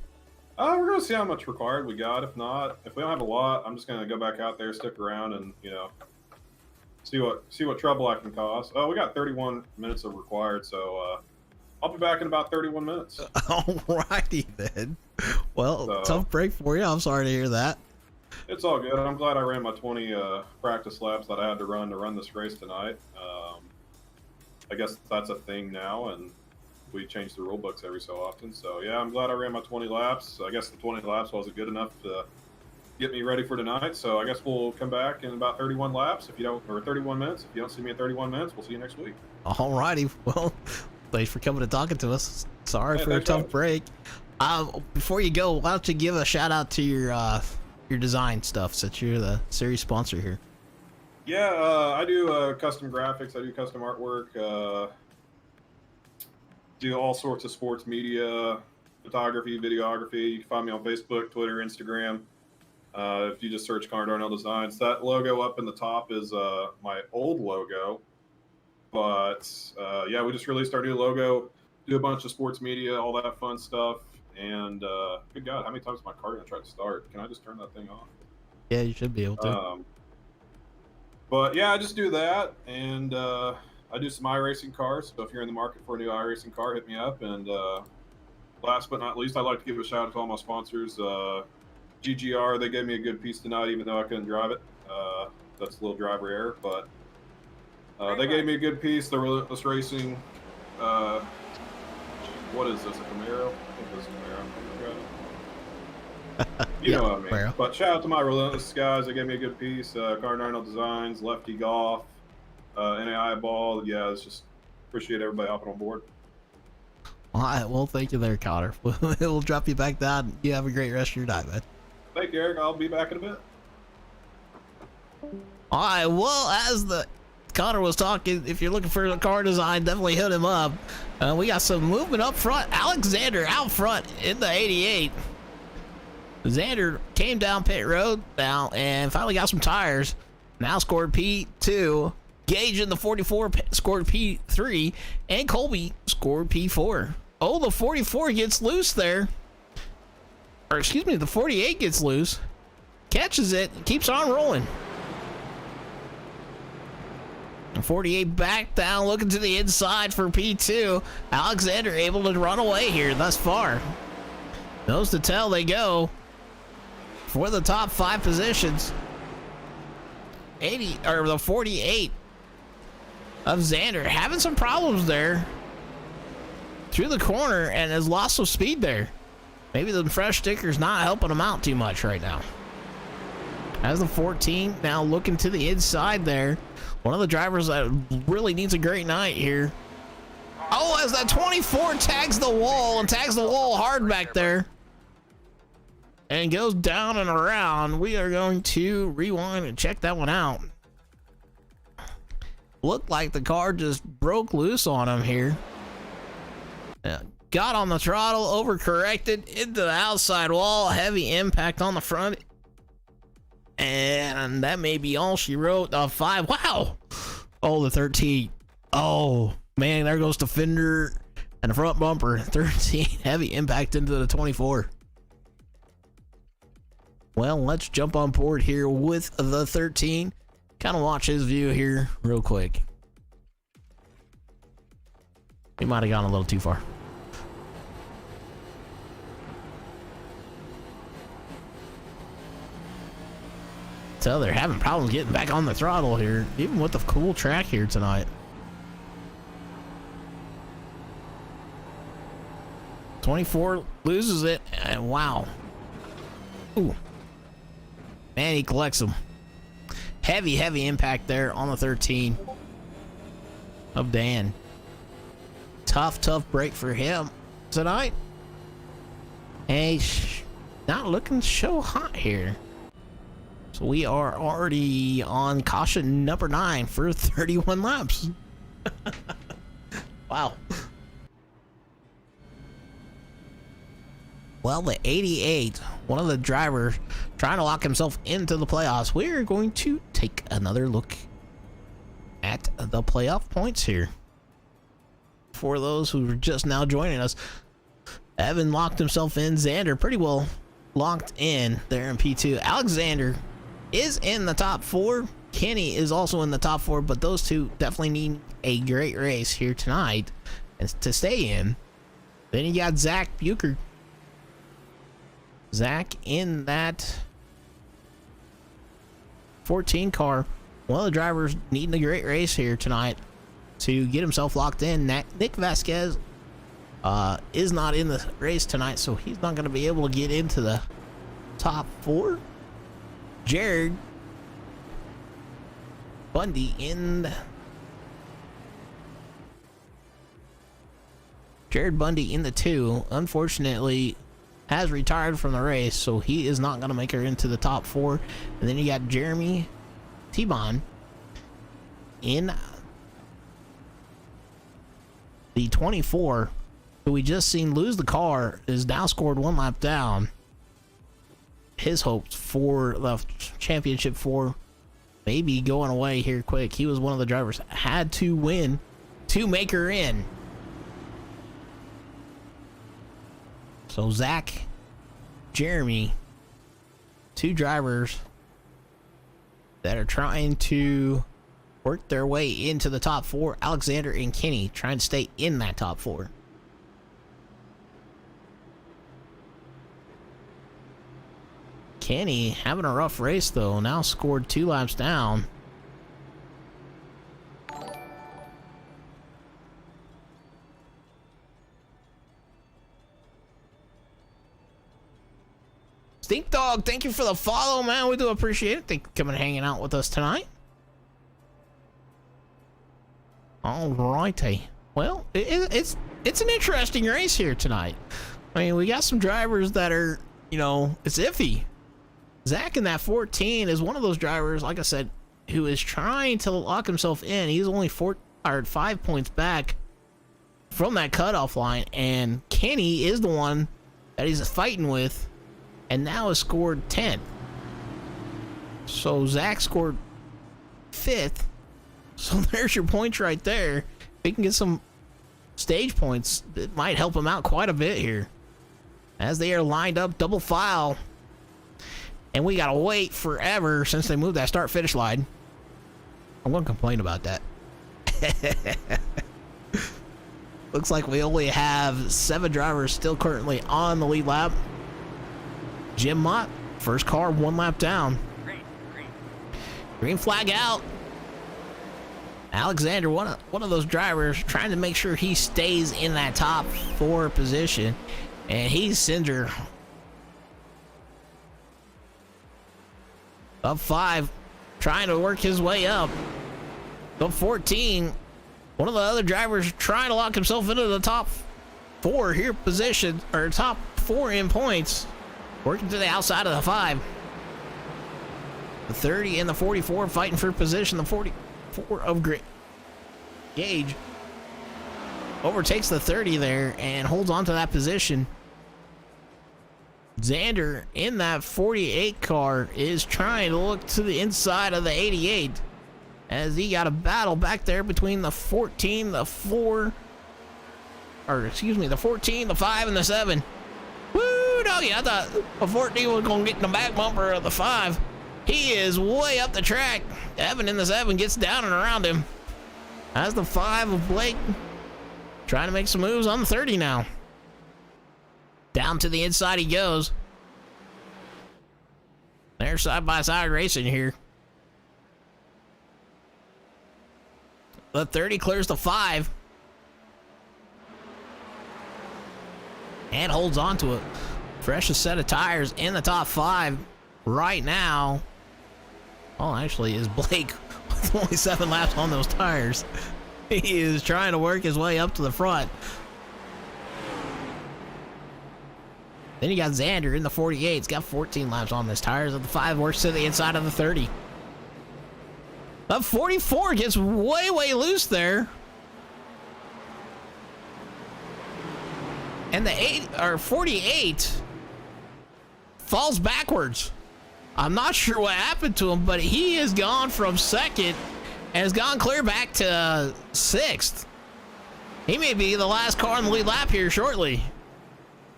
We're gonna see how much required we got. If not, if we don't have a lot, I'm just gonna go back out there, stick around, and see what trouble I can cause. Oh, we got 31 minutes of required, so I'll be back in about 31 minutes. Alrighty then. Well, tough break for you. I'm sorry to hear that. It's all good. I'm glad I ran my 20 practice laps that I had to run this race tonight. I guess that's a thing now, and we change the rule books every so often. So yeah, I'm glad I ran my 20 laps. I guess the 20 laps wasn't good enough to get me ready for tonight. So I guess we'll come back in about 31 laps. Or 31 minutes. If you don't see me in 31 minutes, we'll see you next week. Alrighty. Well, thanks for coming and talking to us. Sorry for a tough break. Before you go, why don't you give a shout out to your design stuff, since you're the series sponsor here. Yeah, I do custom graphics. I do custom artwork. Do all sorts of sports media, photography, videography. You can find me on Facebook, Twitter, Instagram. If you just search Darnell Designs, that logo up in the top is my old logo. But yeah, we just released our new logo. Do a bunch of sports media, all that fun stuff. And good God, how many times is my car gonna try to start? Can I just turn that thing off? Yeah, you should be able to. But yeah, I just do that, and I do some iRacing cars. So if you're in the market for a new iRacing car, hit me up. And last but not least, I'd like to give a shout out to all my sponsors. GGR, they gave me a good piece tonight, even though I couldn't drive it. That's a little driver error, but they gave me a good piece. The Relentless Racing. What is this, a Camaro? I think this is a Camaro. You know what I mean. Camaro. But shout out to my Relentless guys. They gave me a good piece. Darnell Designs, Lefty Golf, NAI Ball. Yeah, it's just appreciate everybody hopping on board. All right, well, thank you there, Connor. We'll drop you back down. You have a great rest of your night, man. Thank you, Eric. I'll be back in a bit. All right, well, as Connor was talking, if you're looking for a car design, definitely hit him up. We got some movement up front. Alexander out front in the 88. Xander came down pit road now and finally got some tires. Now scored P2. Gage in the 44 scored P3. And Colby scored P4. Oh, the 44 gets loose there. Or excuse me, the 48 gets loose. Catches it. Keeps on rolling. 48 back down, looking to the inside for P2. Alexander able to run away here thus far. Nose to tail they go for the top 5 positions. 80 or the 48 of Xander having some problems there through the corner and has lost some speed there. Maybe the fresh sticker's not helping him out too much right now. As the 14 now looking to the inside there. One of the drivers that really needs a great night here. Oh, as that 24 tags the wall and tags the wall hard back there. And goes down and around. We are going to rewind and check that one out. Looked like the car just broke loose on him here. Got on the throttle, overcorrected into the outside wall. Heavy impact on the front. And that may be all she wrote. 5. Wow. Oh, the 13. Oh, man, there goes the fender and the front bumper. 13. Heavy impact into the 24. Well, let's jump on board here with the 13. Kind of watch his view here real quick. He might have gone a little too far. So they're having problems getting back on the throttle here, even with the cool track here tonight. 24 loses it, and wow. Ooh. Man, he collects them. Heavy impact there on the 13 of Dan. Tough break for him tonight. Hey, not looking so hot here. So we are already on caution number 9 for 31 laps. Wow. Well, the 88, one of the drivers trying to lock himself into the playoffs. We're going to take another look at the playoff points here. For those who are just now joining us, Evan locked himself in. Xander pretty well locked in there in P2. Alexander is in the top 4. Kenny is also in the top 4, but those two definitely need a great race here tonight and to stay in. Then you got Zach Bucher. Zach in that 14 car. One of the drivers needing a great race here tonight to get himself locked in. Nick Vasquez is not in the race tonight, so he's not going to be able to get into the top 4. Jared Bundy in the 2, unfortunately has retired from the race, so he is not going to make her into the top 4. And then you got Jeremy T-Bon in the 24, who we just seen lose the car, is now scored 1 lap down. His hopes for the championship 4 maybe going away here quick. He was one of the drivers that had to win to make her in. So Zach, Jeremy, 2 drivers that are trying to work their way into the top 4. Alexander and Kenny trying to stay in that top 4. Kenny having a rough race though, now scored 2 laps down. Stink Dog, thank you for the follow, man. We do appreciate it. Thank you for coming and hanging out with us tonight. All righty. Well, it's an interesting race here tonight. I mean, we got some drivers that are, you know, it's iffy. Zach in that 14 is one of those drivers, like I said, who is trying to lock himself in. He's only 5 points back from that cutoff line, and Kenny is the one that he's fighting with, and now has scored 10th. So Zach scored 5th. So there's your points right there. If he can get some stage points, it might help him out quite a bit here. As they are lined up double file. And we gotta wait forever since they moved that start-finish line. I'm gonna complain about that. Looks like we only have 7 drivers still currently on the lead lap. Jim Mott, first car, 1 lap down. Green flag out. Alexander, one of those drivers, trying to make sure he stays in that top 4 position, and he's Cinder. Up 5, trying to work his way up. Up 14, one of the other drivers trying to lock himself into the top 4 here position, or top 4 in points. Working to the outside of the 5. The 30 and the 44 fighting for position. The 44 of Gage overtakes the 30 there and holds on to that position. Xander in that 48 car is trying to look to the inside of the 88 as he got a battle back there between the 14, the 4, or excuse me, the 14, the 5, and the 7. Woo, doggy, I thought the 14 was going to get in the back bumper of the 5. He is way up the track. Evan in the 7 gets down and around him. As the 5 of Blake trying to make some moves on the 30 now. Down to the inside he goes. They're side-by-side racing here. The 30 clears the 5. and holds on to it. Freshest set of tires in the top 5 right now. Oh, actually, is Blake with only 7 laps on those tires. He is trying to work his way up to the front. Then you got Xander in the 48. He's got 14 laps on his tires. And the 5 works to the inside of the 30. The 44 gets way, way loose there. And the 48 falls backwards. I'm not sure what happened to him, but he has gone from second and has gone clear back to 6th. He may be the last car on the lead lap here shortly.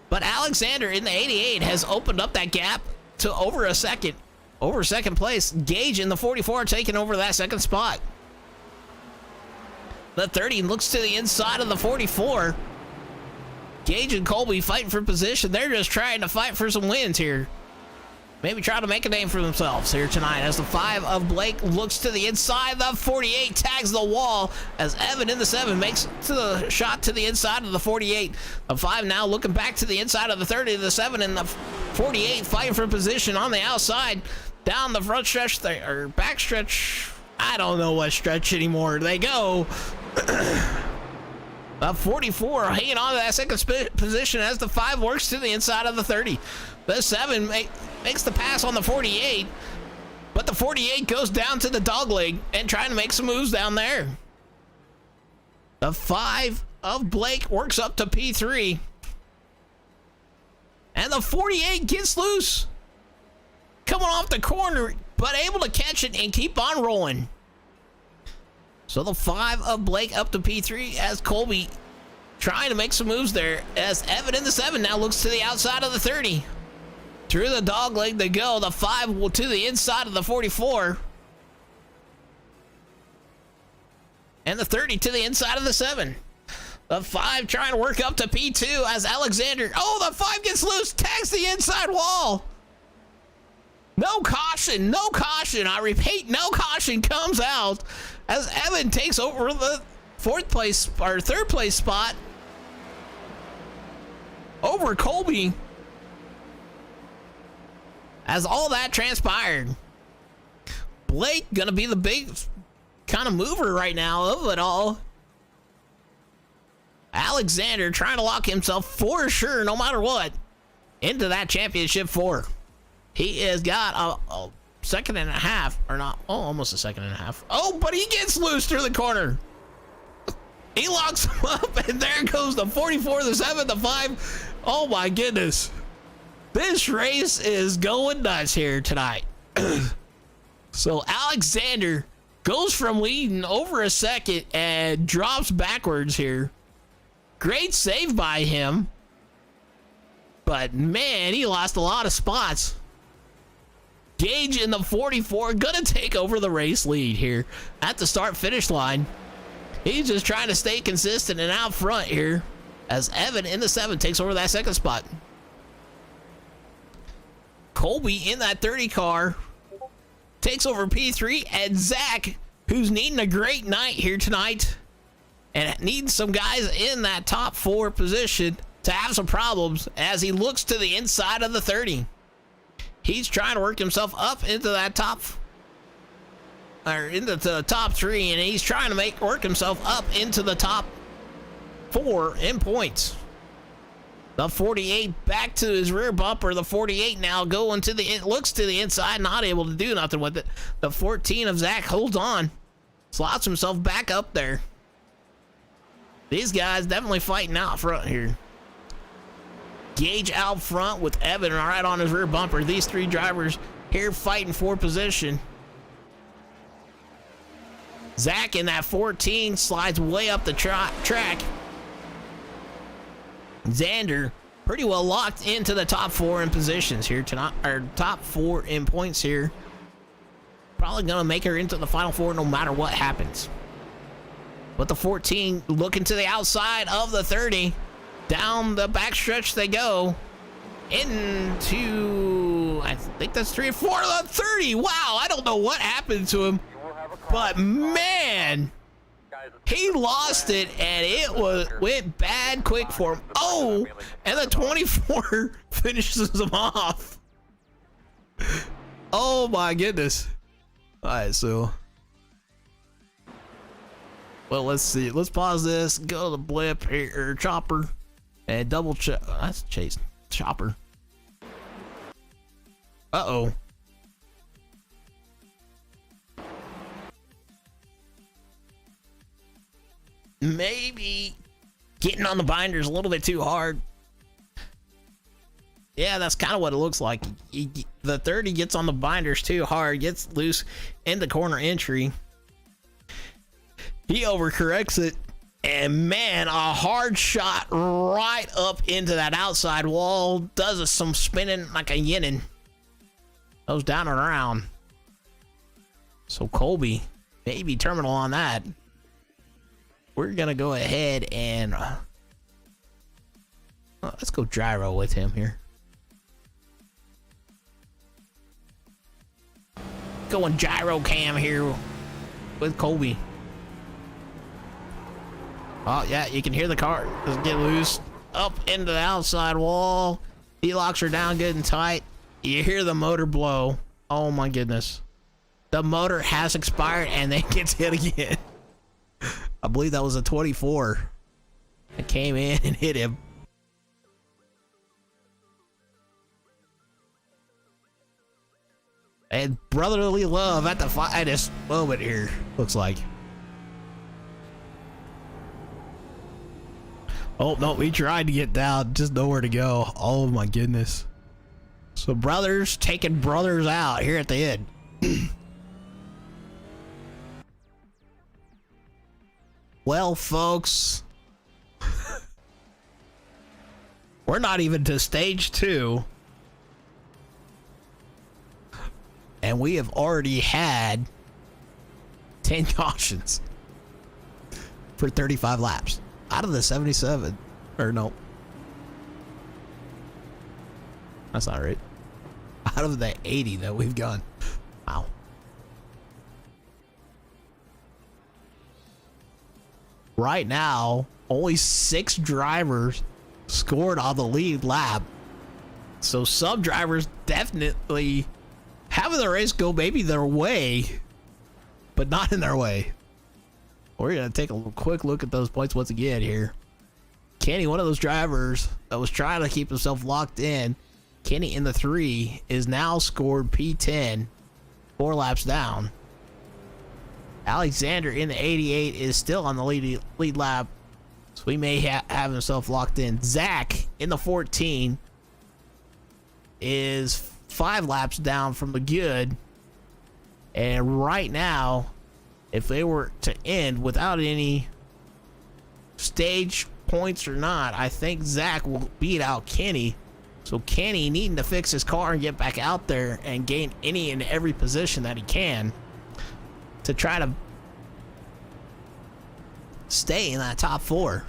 But Alexander in the 88 has opened up that gap to over second place. Gage in the 44 taking over that second spot. The 30 looks to the inside of the 44. Gage and Colby fighting for position. They're just trying to fight for some wins here. Maybe try to make a name for themselves here tonight as the 5 of Blake looks to the inside. The 48 tags the wall as Evan in the 7 makes to the shot to the inside of the 48. The 5 now looking back to the inside of the 30. The 7 and the 48 fighting for position on the outside. Down the front stretch, or back stretch. I don't know what stretch anymore. They go. The 44 hanging on to that second position as the 5 works to the inside of the 30. The 7 makes the pass on the 48, but the 48 goes down to the dogleg and trying to make some moves down there. The 5 of Blake works up to P3, and the 48 gets loose, coming off the corner, but able to catch it and keep on rolling. So the 5 of Blake up to P3 as Colby trying to make some moves there as Evan in the 7 now looks to the outside of the 30. Through the dog leg they go. The 5 will to the inside of the 44. And the 30 to the inside of the 7. The 5 trying to work up to P2 as Alexander. Oh, the 5 gets loose. Tags the inside wall. No caution. No caution. I repeat, no caution comes out as Evan takes over the 4th place or 3rd place spot over Colby. As all that transpired, Blake gonna be the big kind of mover right now of it all. Alexander trying to lock himself for sure, no matter what, into that championship 4. He has got a second and a half, or not, oh, almost a second and a half. Oh, but he gets loose through the corner. He locks him up, and there goes the 44, the 7, the 5. Oh my goodness. This race is going nuts here tonight. So Alexander goes from leading over a second and drops backwards here. Great save by him. But man, he lost a lot of spots. Gage in the 44 gonna take over the race lead here at the start-finish line. He's just trying to stay consistent and out front here as Evan in the 7 takes over that second spot. Colby in that 30 car takes over P3, and Zach, who's needing a great night here tonight and needs some guys in that top 4 position to have some problems as he looks to the inside of the 30. He's trying to work himself up into that into the top 3, and he's trying to work himself up into the top 4 in points. The 48 back to his rear bumper. The 48 now going to the, looks to the inside, not able to do nothing with it. The 14 of Zach holds on, slots himself back up there. These guys definitely fighting out front here. Gage out front with Evan right on his rear bumper. These 3 drivers here fighting for position. Zach in that 14 slides way up the track. Xander pretty well locked into the top 4 in positions here tonight, or top 4 in points here. Probably gonna make her into the final 4 no matter what happens. But the 14 looking to the outside of the 30. Down the backstretch they go. Into, I think that's 3 or 4, the 30. Wow, I don't know what happened to him. But man, He lost it, and it went bad quick for him. Oh, and the 24 finishes him off. Oh my goodness. All right, so, well, let's see. Let's pause this. Go to the blip here, or chopper, and double check. Oh, that's Chase chopper. Uh-oh. Maybe getting on the binders a little bit too hard. Yeah, that's kind of what it looks like. The 30 gets on the binders too hard, gets loose in the corner entry. He overcorrects it, and man, a hard shot right up into that outside wall. Does some spinning like a yinning. Goes down and around. So Colby, maybe terminal on that. We're gonna go ahead and let's go gyro with him here. Going gyro cam here with Colby. Oh yeah, you can hear the car just get loose up into the outside wall. He locks her down good and tight. You hear the motor blow. Oh my goodness. The motor has expired and then gets hit again. I believe that was a 24 that came in and hit him. And brotherly love at the finest moment here, looks like. Oh, no, we tried to get down, just nowhere to go. Oh my goodness. So brothers taking brothers out here at the end. Well, folks, we're not even to stage 2, and we have already had 10 cautions for 35 laps out of the 77. Or no, that's not right. Out of the 80 that we've gone. Wow. Right now, only 6 drivers scored on the lead lap. So some drivers definitely having the race go maybe their way, but not in their way. We're going to take a quick look at those points once again here. Kenny, one of those drivers that was trying to keep himself locked in, Kenny in the 3 is now scored P10, 4 laps down. Alexander in the 88 is still on the lead lap, so he may have himself locked in. Zach in the 14 is 5 laps down from the good, and right now, if they were to end without any stage points or not, I think Zach will beat out Kenny. So Kenny needing to fix his car and get back out there and gain any and every position that he can to try to stay in that top 4.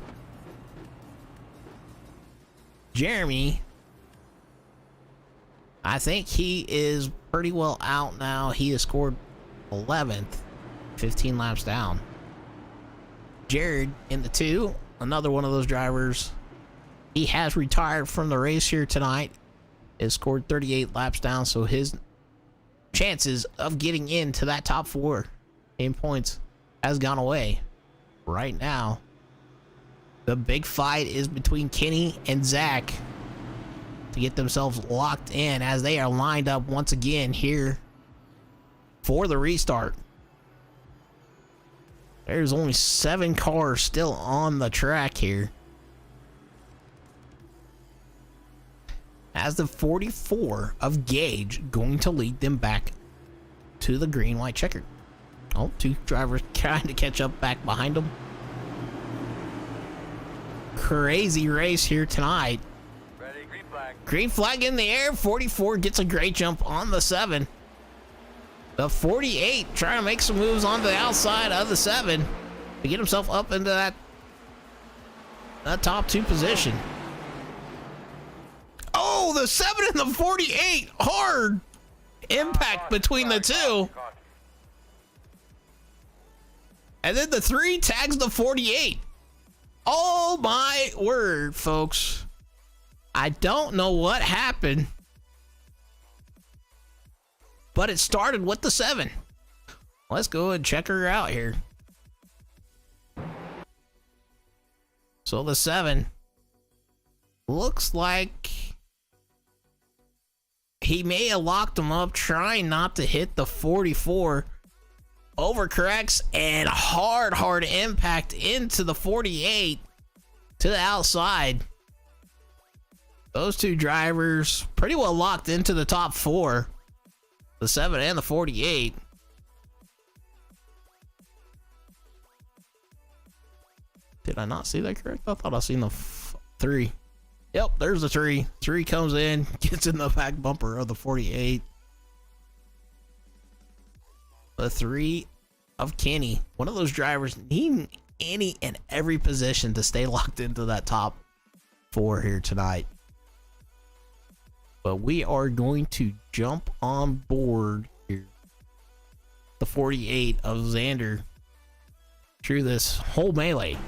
Jeremy, I think he is pretty well out now. He has scored 11th, 15 laps down. Jared in the 2, another one of those drivers. He has retired from the race here tonight. Has scored 38 laps down, so his chances of getting into that top 4 in points has gone away. Right now, the big fight is between Kenny and Zach to get themselves locked in as they are lined up once again here for the restart. There's only 7 cars still on the track here, as the 44 of Gage going to lead them back to the green-white checker. Oh, 2 drivers trying to catch up back behind them. Crazy race here tonight. Ready, green flag. Green flag in the air. 44 gets a great jump on the 7. The 48 trying to make some moves on the outside of the 7 to get himself up into that top 2 position. Oh, the 7 and the 48. Hard impact between the 2. And then the 3 tags the 48. Oh my word, folks. I don't know what happened, but it started with the 7. Let's go and check her out here. So the 7 looks like he may have locked him up, trying not to hit the 44. Overcorrects and hard impact into the 48 to the outside. Those 2 drivers pretty well locked into the top 4, the 7 and the 48. Did I not see that correct? I thought I seen the 3. Yep, there's the 3. 3 comes in, gets in the back bumper of the 48. The 3 of Kenny. One of those drivers needing any and every position to stay locked into that top 4 here tonight. But we are going to jump on board here. The 48 of Xander through this whole melee.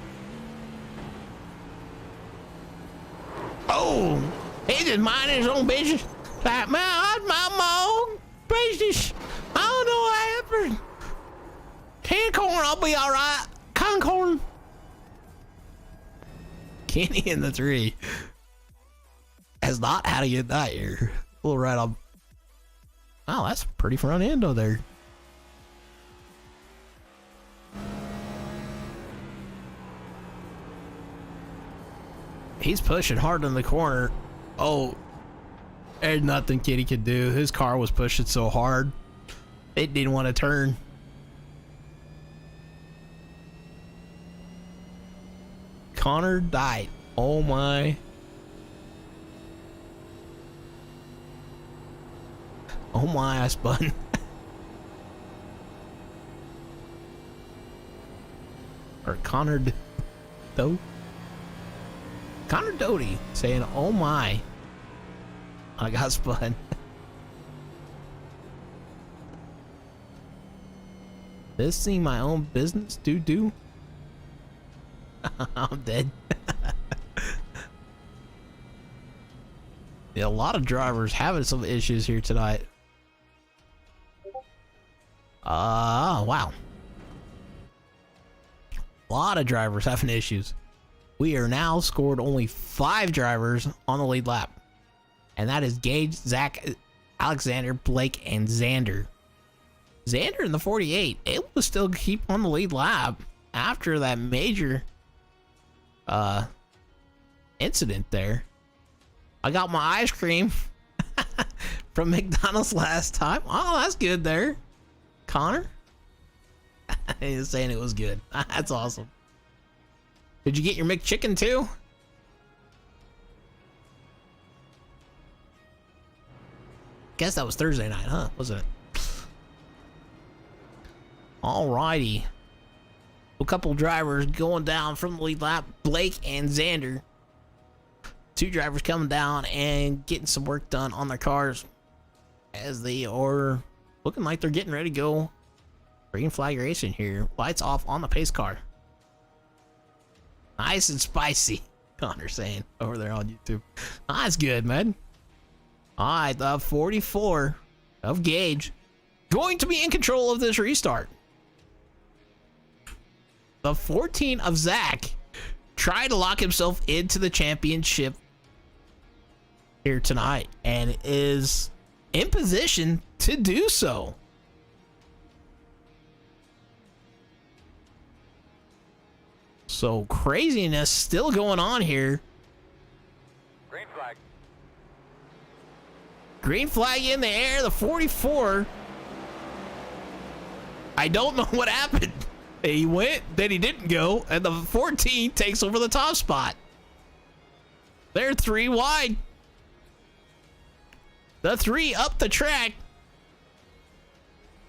Oh, he just minding his own business. Like, man, I'm my own business. I don't know what happened. Concorn, I'll be all right. Concorn. Kenny in the 3 has not had a good night here. A little right on. Oh, that's a pretty front end over there. He's pushing hard in the corner. Oh, there's nothing Kenny could do. His car was pushing so hard, it didn't want to turn. Connor died. Oh my. Oh my, I spun. Or Connor Doe? Connor Doty saying, oh my. I got spun. This seem my own business, doo-doo. I'm dead. Yeah, a lot of drivers having some issues here tonight. Wow. A lot of drivers having issues. We are now scored only 5 drivers on the lead lap. And that is Gage, Zach, Alexander, Blake, and Xander. Xander in the 48 able to still keep on the lead lap after that major incident there. I got my ice cream from McDonald's last time. Oh, that's good there. Connor? He was saying it was good. That's awesome. Did you get your McChicken too? Guess that was Thursday night, huh? Wasn't it? Alrighty. A couple drivers going down from the lead lap. Blake and Xander. 2 drivers coming down and getting some work done on their cars as they are looking like they're getting ready to go green flag racing here. Lights off on the pace car. Nice and spicy, Connor saying over there on YouTube. That's good, man. All right, the 44 of Gage going to be in control of this restart. The 14 of Zach trying to lock himself into the championship here tonight and is in position to do so. So craziness still going on here. Green flag. Green flag in the air, the 44. I don't know what happened. He went, then he didn't go, and the 14 takes over the top spot. They're 3 wide. The 3 up the track.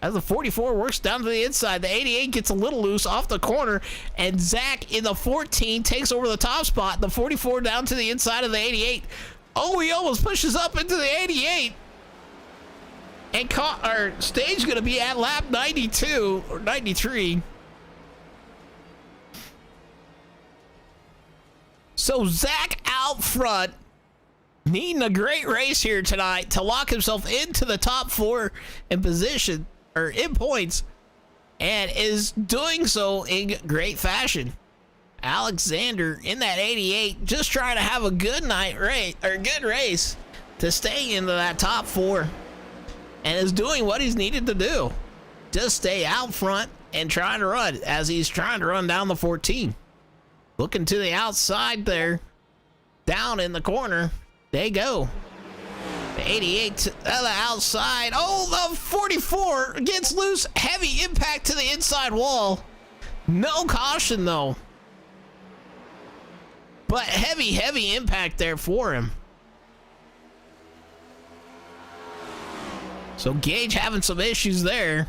As the 44 works down to the inside, the 88 gets a little loose off the corner, and Zach in the 14 takes over the top spot. The 44 down to the inside of the 88. Oh, he almost pushes up into the 88. And our stage going to be at lap 92 or 93. So Zach out front, needing a great race here tonight to lock himself into the top 4 in position, or in points, and is doing so in great fashion. Alexander in that 88, just trying to have a good good race to stay into that top 4, and is doing what he's needed to do. Just stay out front and try to run as he's trying to run down the 14. Looking to the outside there, down in the corner, they go. The 88 to the outside. Oh, the 44 gets loose. Heavy impact to the inside wall. No caution though. But heavy impact there for him. So Gage having some issues there.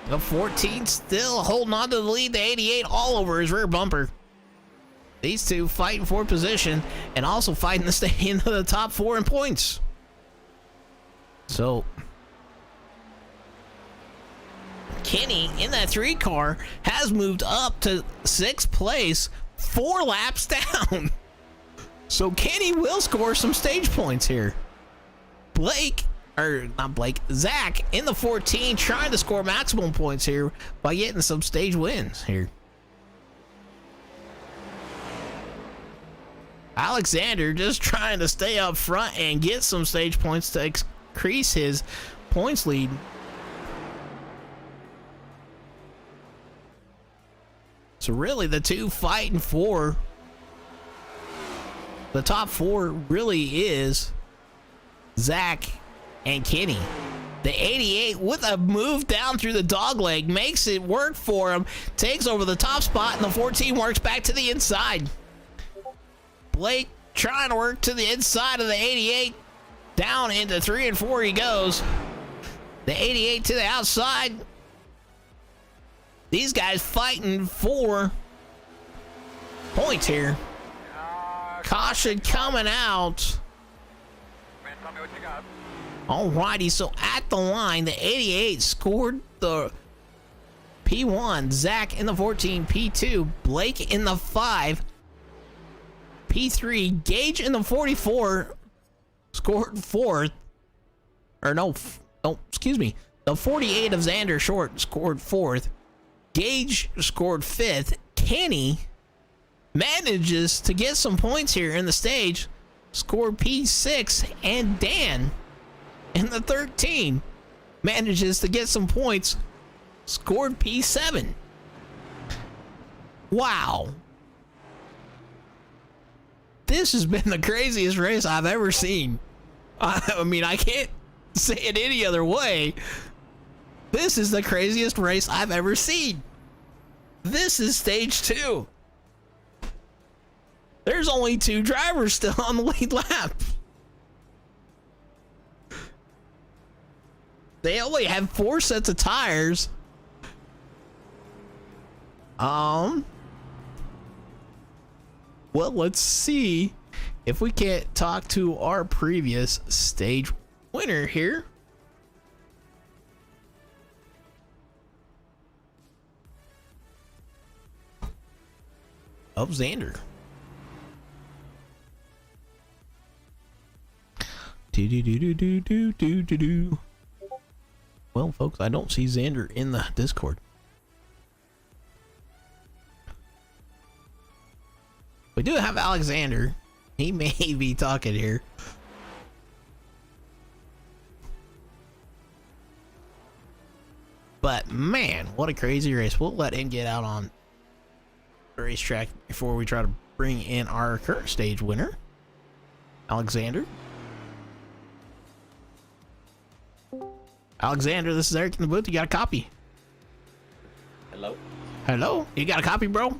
The 14 still holding on to the lead. The 88 all over his rear bumper. These two fighting for position and also fighting to stay into the top 4 in points. So Kenny in that 3 car has moved up to 6th place, 4 laps down. So Kenny will score some stage points here. Zach in the 14 trying to score maximum points here by getting some stage wins here. Alexander just trying to stay up front and get some stage points to increase his points lead. So really the two fighting for the top 4 really is Zach and Kenny. The 88 with a move down through the dog leg makes it work for him, takes over the top spot, and the 14 works back to the inside. Blake trying to work to the inside of the 88. Down into 3 and 4 he goes. The 88 to the outside. These guys fighting for points here. Caution coming out. Man, tell me what you got. Alrighty, so at the line, the 88 scored the P1. Zach in the 14, P2. Blake in the 5. P3, Gage in the 44 scored 4th. Or no, excuse me. The 48 of Xander Short scored 4th. Gage scored 5th. Kenny manages to get some points here in the stage. Scored P6. And Dan in the 13 manages to get some points. Scored P7. Wow. This has been the craziest race I've ever seen. I mean, I can't say it any other way. This is the craziest race I've ever seen. This is stage 2. There's only 2 drivers still on the lead lap. They only have 4 sets of tires. Well, let's see if we can't talk to our previous stage winner here. Of Xander. Well, folks, I don't see Xander in the Discord. We do have Alexander. He may be talking here. But man, what a crazy race. We'll let him get out on the racetrack before we try to bring in our current stage winner, Alexander. Alexander, this is Eric in the booth. You got a copy? Hello? Hello? You got a copy, bro?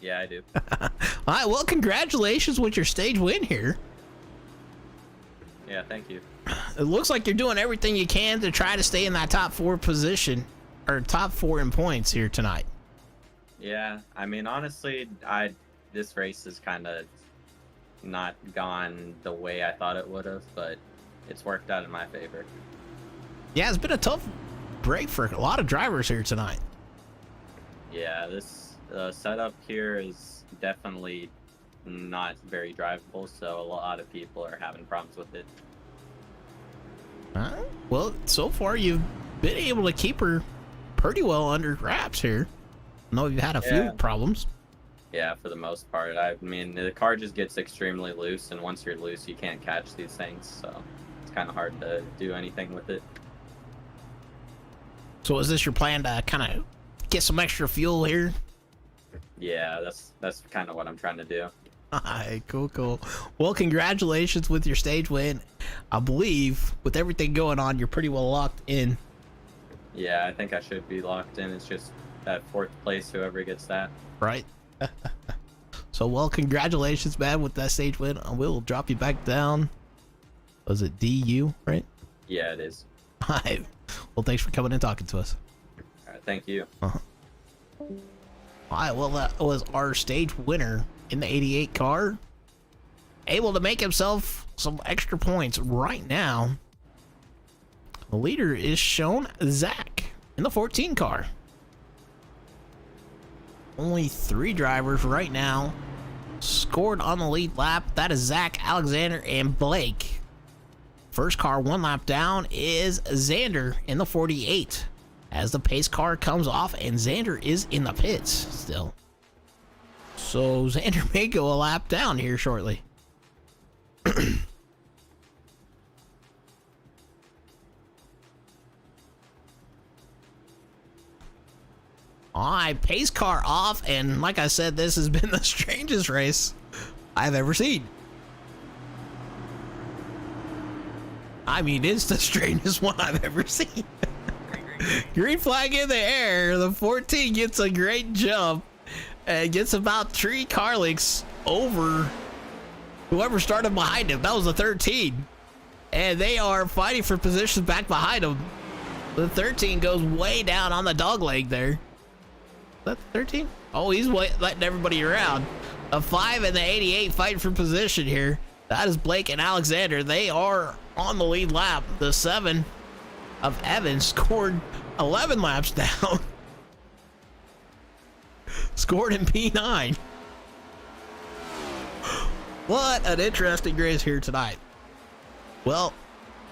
Yeah, I do. All right, well, congratulations with your stage win here. Yeah, thank you. It looks like you're doing everything you can to try to stay in that top 4 position, or top 4 in points here tonight. Yeah, I mean, honestly, this race has kind of not gone the way I thought it would have, but it's worked out in my favor. Yeah, it's been a tough break for a lot of drivers here tonight. Yeah, this the setup here is definitely not very drivable, so a lot of people are having problems with it. Well, so far you've been able to keep her pretty well under wraps here. I know you've had a few problems. Yeah, for the most part. I mean, the car just gets extremely loose, and once you're loose, you can't catch these things, so it's kind of hard to do anything with it. So is this your plan to kind of get some extra fuel here? Yeah, that's kind of what I'm trying to do. Alright, cool. Well, congratulations with your stage win. I believe with everything going on, you're pretty well locked in. Yeah, I think I should be locked in. It's just that 4th place, whoever gets that. Right. So, well, congratulations, man, with that stage win. We'll drop you back down. Was it DU, right? Yeah, it is. Alright. Well, thanks for coming and talking to us. All right, thank you. Alright, well, that was our stage winner in the 88 car. Able to make himself some extra points right now. The leader is shown Zach in the 14 car. Only 3 drivers right now scored on the lead lap. That is Zach, Alexander, and Blake. First car 1 lap down is Xander in the 48. As the pace car comes off and Xander is in the pits still. So Xander may go a lap down here shortly. Alright, pace car off, and like I said, this has been the strangest race I've ever seen. I mean, it's the strangest one I've ever seen. Green flag in the air. The 14 gets a great jump and gets about 3 car lengths over whoever started behind him. That was the 13. And they are fighting for positions back behind him. The 13 goes way down on the dog leg there. Is that the 13? Oh, he's letting everybody around. A 5 and the 88 fighting for position here. That is Blake and Alexander. They are on the lead lap. The 7 of Evans scored 11 laps down. Scored in P9. What an interesting race here tonight. Well,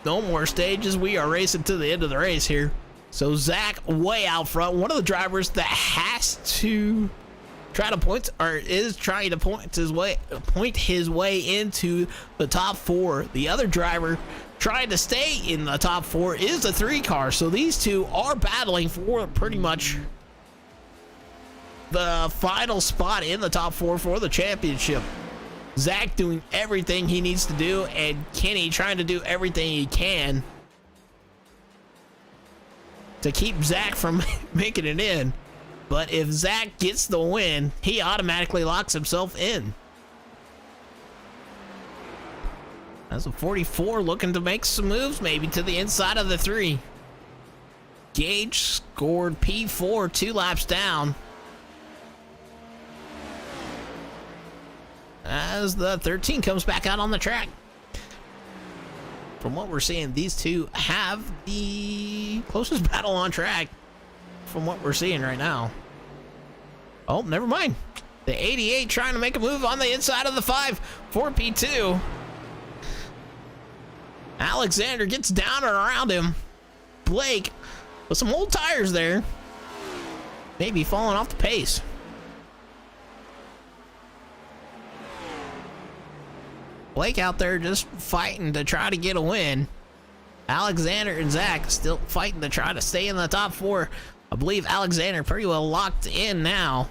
no more stages. We are racing to the end of the race here. So Zach way out front. One of the drivers that has to try to point, or is trying to point his way into the top 4. The other driver trying to stay in the top 4 is the 3 car. So these two are battling for pretty much the final spot in the top 4 for the championship. Zach doing everything he needs to do, and Kenny trying to do everything he can to keep Zach from making it in. But if Zach gets the win, he automatically locks himself in. That's a 44 looking to make some moves, maybe to the inside of the 3. Gage scored P4 2 laps down. As the 13 comes back out on the track. From what we're seeing, these two have the closest battle on track from what we're seeing right now. Oh, never mind. The 88 trying to make a move on the inside of the 5 for P2. Alexander gets down and around him. Blake with some old tires there. Maybe falling off the pace. Blake out there just fighting to try to get a win. Alexander and Zach still fighting to try to stay in the top 4. I believe Alexander pretty well locked in now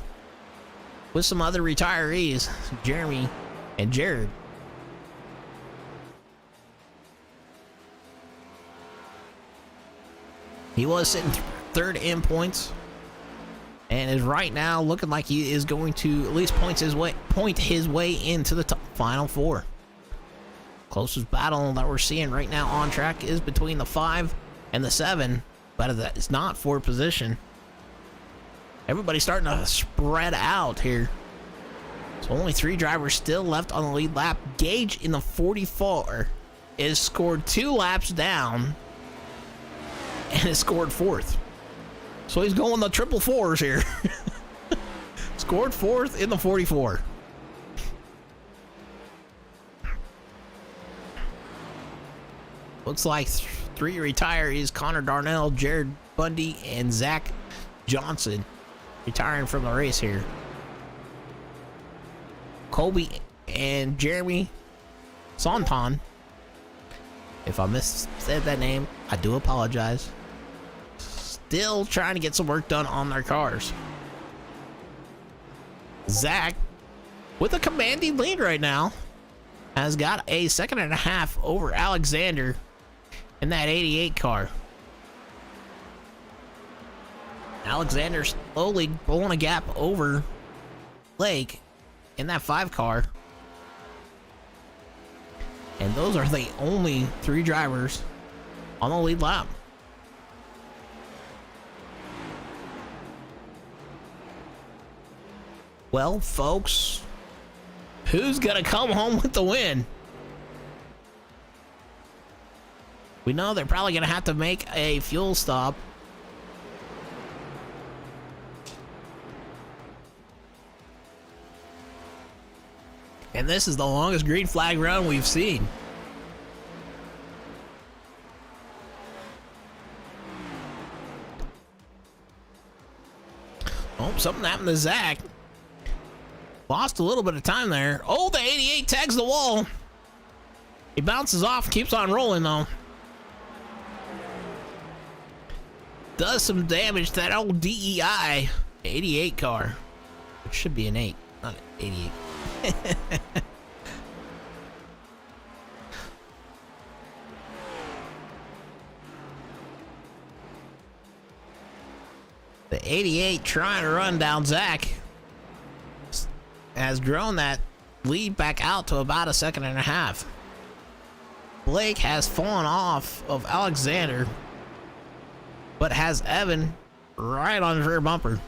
with some other retirees, Jeremy and Jared. He was sitting 3rd in points and is right now looking like he is going to at least point his way into the final 4. Closest battle that we're seeing right now on track is between the 5 and the 7, but that is not for position. Everybody's starting to spread out here. So only 3 drivers still left on the lead lap. Gage in the 44 is scored 2 laps down and is scored 4th. So he's going the triple 4s here. scored fourth in the 44. Looks like three retirees: Connor Darnell, Jared Bundy, and Zach Johnson retiring from the race here. Colby and Jeremy Sonton. If I missaid that name, I do apologize. Still trying to get some work done on their cars. Zach, with a commanding lead right now, has got a second and a half over Alexander in that 88 car. Alexander slowly pulling a gap over Blake in that 5 car. And those are the only 3 drivers on the lead lap. Well, folks, who's gonna come home with the win? We know they're probably gonna have to make a fuel stop. And this is the longest green flag run we've seen. Oh, something happened to Zach. Lost a little bit of time there. Oh, the 88 tags the wall. He bounces off, keeps on rolling though. Does some damage to that old DEI 88 car. It should be an 8, not an 88. The 88 trying to run down Zach has grown that lead back out to about a second and a half. Blake has fallen off of Alexander, but has Evan right on his rear bumper.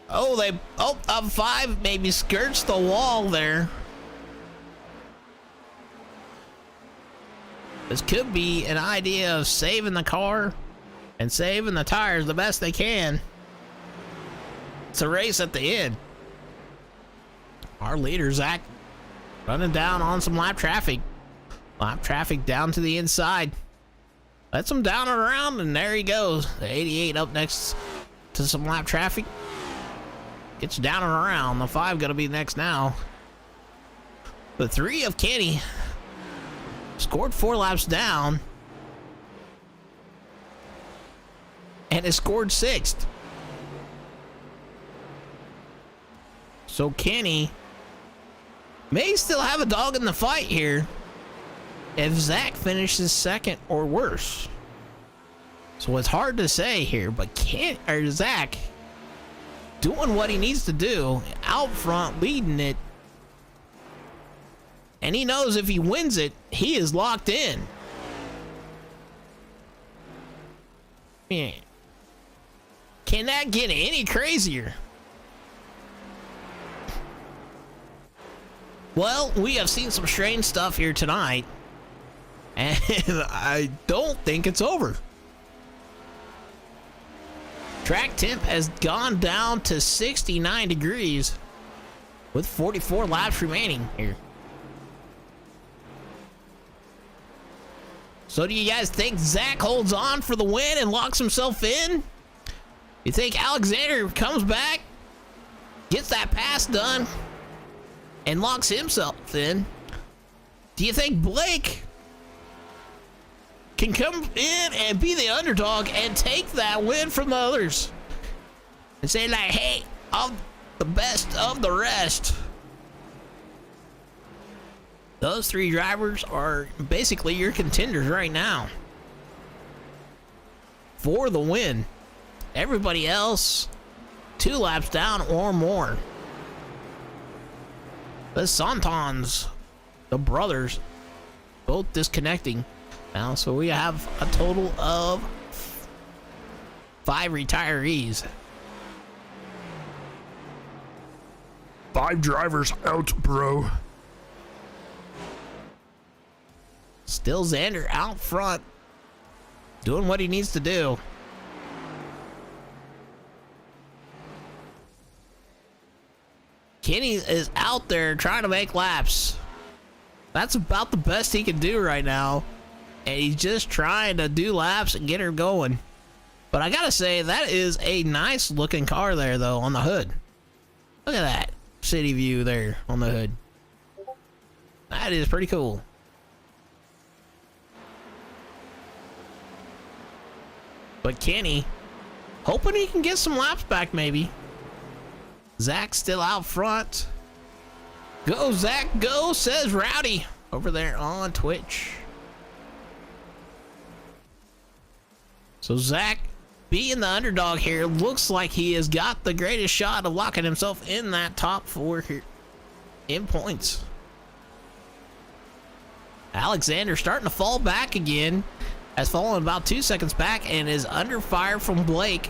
Oh, up 5 maybe skirts the wall there. This could be an idea of saving the car and saving the tires the best they can. It's a race at the end. Our leader, Zach, running down on some lap traffic. Lap traffic down to the inside. Lets him down and around, and there he goes. The 88 up next to some lap traffic. Gets down and around. The 5 gonna be next now. The 3 of Kenny scored 4 laps down and has scored 6th. So Kenny may still have a dog in the fight here if Zach finishes 2nd or worse. So it's hard to say here, but Zach doing what he needs to do, out front, leading it. And he knows if he wins it, he is locked in. Man, can that get any crazier? Well, we have seen some strange stuff here tonight, and I don't think it's over. Track temp has gone down to 69 degrees with 44 laps remaining here. So do you guys think Zach holds on for the win and locks himself in? You think Alexander comes back, gets that pass done, and locks himself in? Do you think Blake can come in and be the underdog and take that win from the others and say like, hey, I'm the best of the rest? Those 3 drivers are basically your contenders right now for the win. Everybody else 2 laps down or more. The Santons, the brothers, both disconnecting now, so we have a total of 5 retirees. 5 drivers out, bro. Still Xander out front, doing what he needs to do. Kenny is out there trying to make laps. That's about the best he can do right now. And he's just trying to do laps and get her going. But I gotta say, that is a nice looking car there, though, on the hood. Look at that city view there on the hood. That is pretty cool. But Kenny, hoping he can get some laps back, maybe. Zach still out front. Go, Zach, go, says Rowdy over there on Twitch. So Zach, being the underdog here, looks like he has got the greatest shot of locking himself in that top 4 here in points. Alexander starting to fall back again. Has fallen about 2 seconds back and is under fire from Blake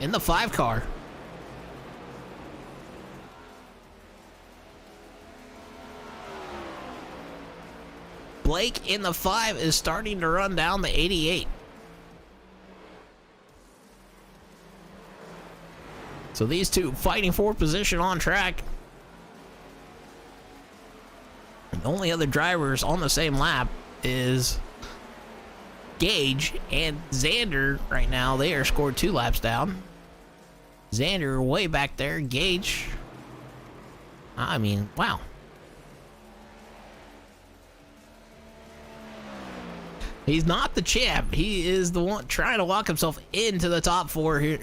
in the 5 car. Blake in the 5 is starting to run down the 88. So these two fighting for position on track. And the only other drivers on the same lap is Gage and Xander right now. They are scored 2 laps down. Xander way back there. Gage, I mean, wow. He's not the champ. He is the one trying to walk himself into the top 4 here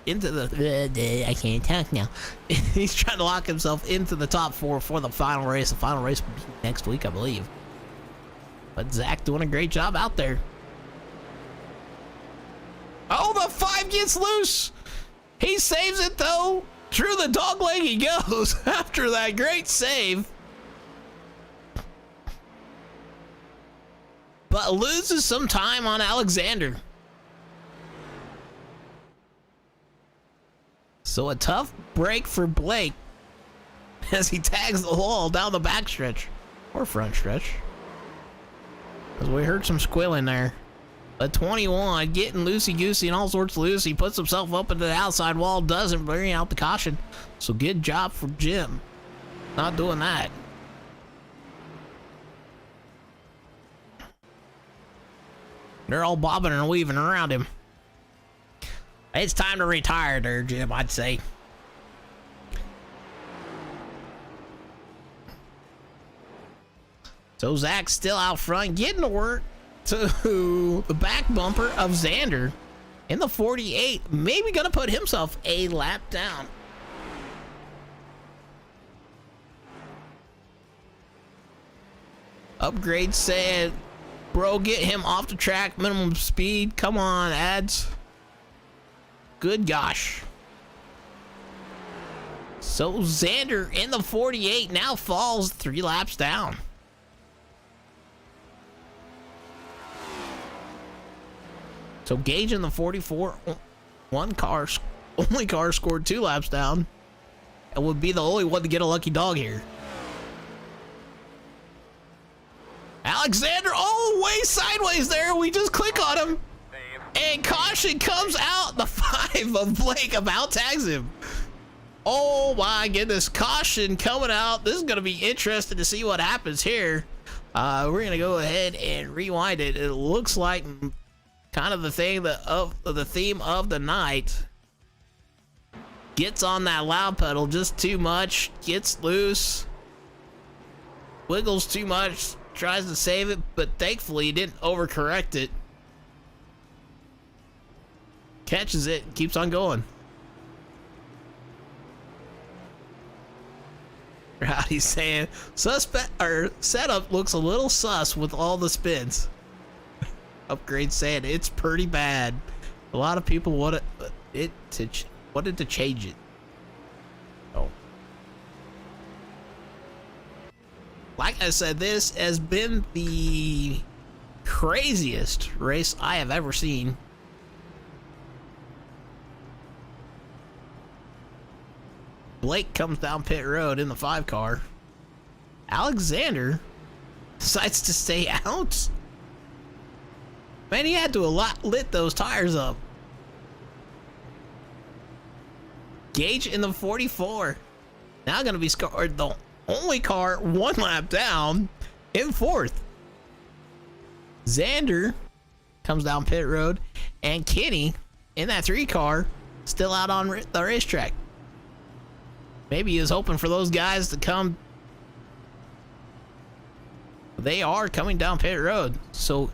into the I can't talk now. He's trying to lock himself into the top 4 for the final race. The final race will be next week, I believe. But Zach doing a great job out there. Oh, the 5 gets loose. He saves it though. Through the dog leg he goes after that great save. But loses some time on Alexander. So a tough break for Blake as he tags the wall down the backstretch or front stretch. As we heard some squealing there. A 21 getting loosey-goosey and all sorts loose. He puts himself up into the outside wall, doesn't bring out the caution. So good job for Jim. Not doing that. They're all bobbing and weaving around him. It's time to retire there, Jim, I'd say. So Zach's still out front, getting to work to the back bumper of Xander in the 48. Maybe gonna put himself a lap down. Upgrade said, bro, get him off the track, minimum speed. Come on, ads. Good gosh. So Xander in the 48 now falls 3 laps down. So Gage in the 44, only car scored 2 laps down, and would be the only one to get a lucky dog here. Alexander all the way sideways there. We just click on him. And caution comes out. The 5 of Blake about tags him. Oh my goodness. Caution coming out. This is going to be interesting to see what happens here. We're going to go ahead and rewind it. It looks like kind of the thing of the theme of the night. Gets on that loud pedal just too much. Gets loose. Wiggles too much. Tries to save it, but thankfully he didn't overcorrect it. Catches it and keeps on going. Rowdy's saying setup looks a little sus with all the spins. Upgrade saying it's pretty bad. A lot of people wanted to change it. Oh. Like I said, this has been the craziest race I have ever seen. Blake comes down pit road in the 5 car. Alexander decides to stay out. Man, he had to lit those tires up. Gage in the 44. Now going to be scored the only car 1 lap down in 4th. Xander comes down pit road, and Kenny in that 3 car still out on the racetrack. Maybe he was hoping for those guys to come. They are coming down pit road, so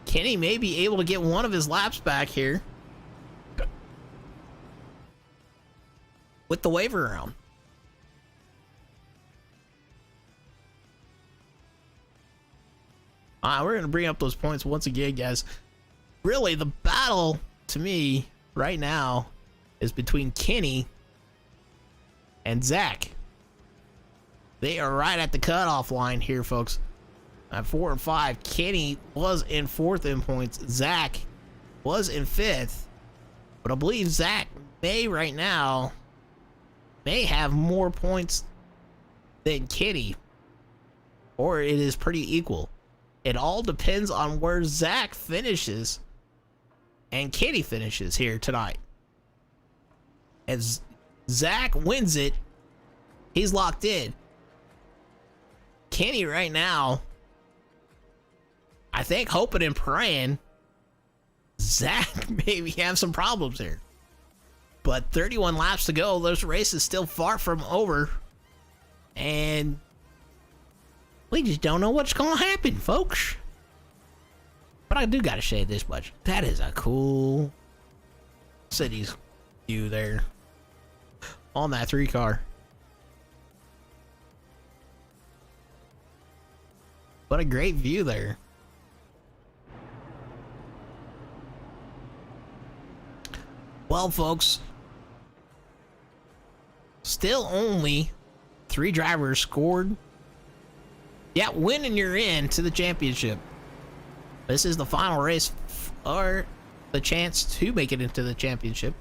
Kenny may be able to get one of his laps back here with the waiver around. We're going to bring up those points once again, guys. Really, the battle to me right now is between Kenny and Zach. They are right at the cutoff line here, folks. At 4 and 5, Kenny was in 4th in points. Zach was in 5th. But I believe Zach may right now have more points than Kenny. Or it is pretty equal. It all depends on where Zach finishes and Kenny finishes here tonight. As Zach wins it, he's locked in. Kenny right now, I think, hoping and praying Zach maybe have some problems here. But 31 laps to go. This race is still far from over. And we just don't know what's going to happen, folks. But I do got to say this much. That is a cool city's view there on that 3 car. What a great view there. Well, folks, still only 3 drivers scored. Yeah, win and you're in to the championship. This is the final race for the chance to make it into the championship.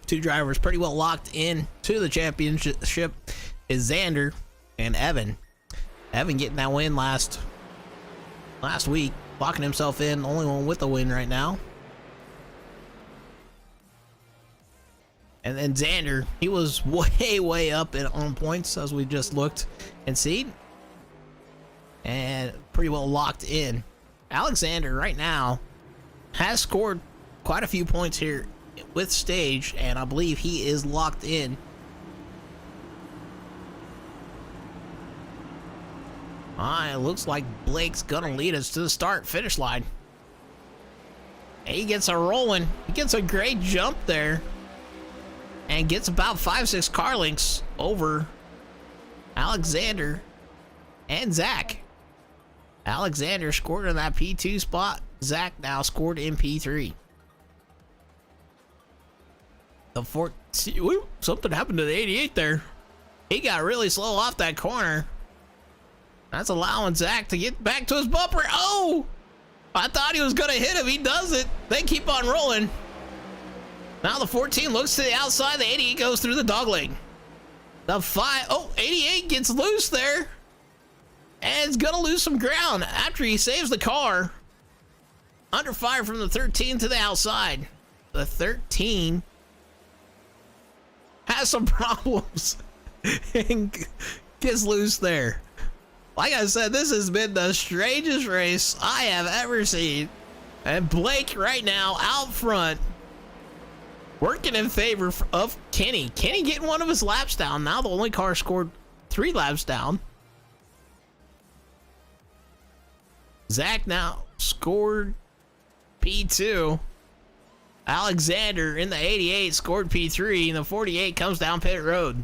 Two drivers pretty well locked in to the championship is Xander and Evan. Evan getting that win last week, locking himself in, the only one with a win right now. And then Xander, he was way up on points as we just looked and seen. And pretty well locked in. Alexander right now has scored quite a few points here with stage, and I believe he is locked in. It looks like Blake's gonna lead us to the start-finish line. He gets a rolling. He gets a great jump there. And gets about 5-6 car lengths over Alexander and Zach. Alexander scored in that P2 spot. Zach now scored in P3. Something happened to the 88 there. He got really slow off that corner. That's allowing Zach to get back to his bumper. Oh! I thought he was going to hit him. He doesn't. They keep on rolling. Now the 14 looks to the outside. The 88 goes through the dog leg. The 88 gets loose there. And is going to lose some ground after he saves the car. Under fire from the 13 to the outside. The 13 has some problems and gets loose there. Like I said, this has been the strangest race I have ever seen. And Blake right now out front, working in favor of Kenny. Kenny getting one of his laps down. Now the only car scored 3 laps down. Zach now scored P2. Alexander in the 88 scored P3, and the 48 comes down pit road.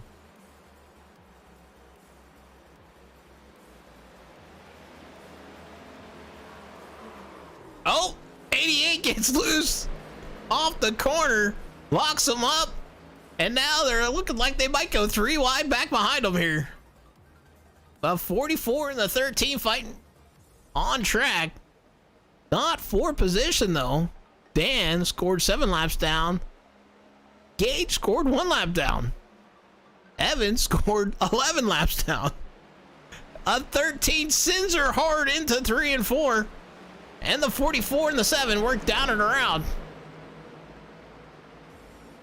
Oh, 88 gets loose off the corner, locks him up, and now they're looking like they might go 3 wide back behind them here. The 44 and the 13 fighting on track. Not for position, though. Dan scored 7 laps down. Gage scored 1 lap down. Evan scored 11 laps down. A 13 sends her hard into 3 and 4. And the 44 and the 7 work down and around.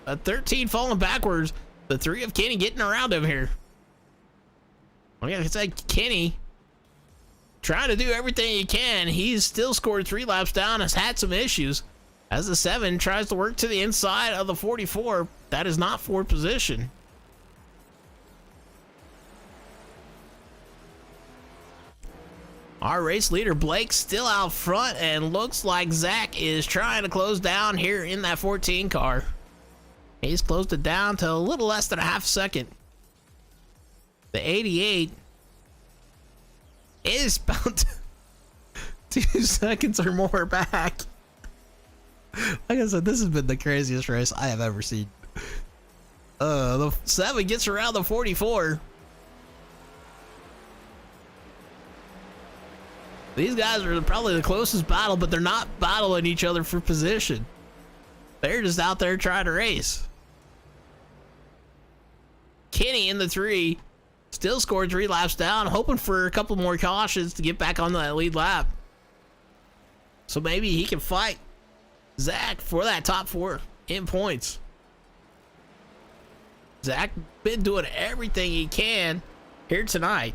A 13 falling backwards. The 3 of Kenny getting around him here. Like I said, Kenny trying to do everything he can. He's still scored 3 laps down, has had some issues. As the 7 tries to work to the inside of the 44, that is not for position. Our race leader, Blake, still out front, and looks like Zach is trying to close down here in that 14 car. He's closed it down to a little less than a half second. The 88 is about 2 seconds or more back. Like I said, this has been the craziest race I have ever seen. The 7 gets around the 44. These guys are probably the closest battle, but they're not battling each other for position. They're just out there trying to race. Kenny in the 3 still scored 3 laps down, hoping for a couple more cautions to get back on that lead lap. So maybe he can fight Zach for that top 4 in points. Zach been doing everything he can here tonight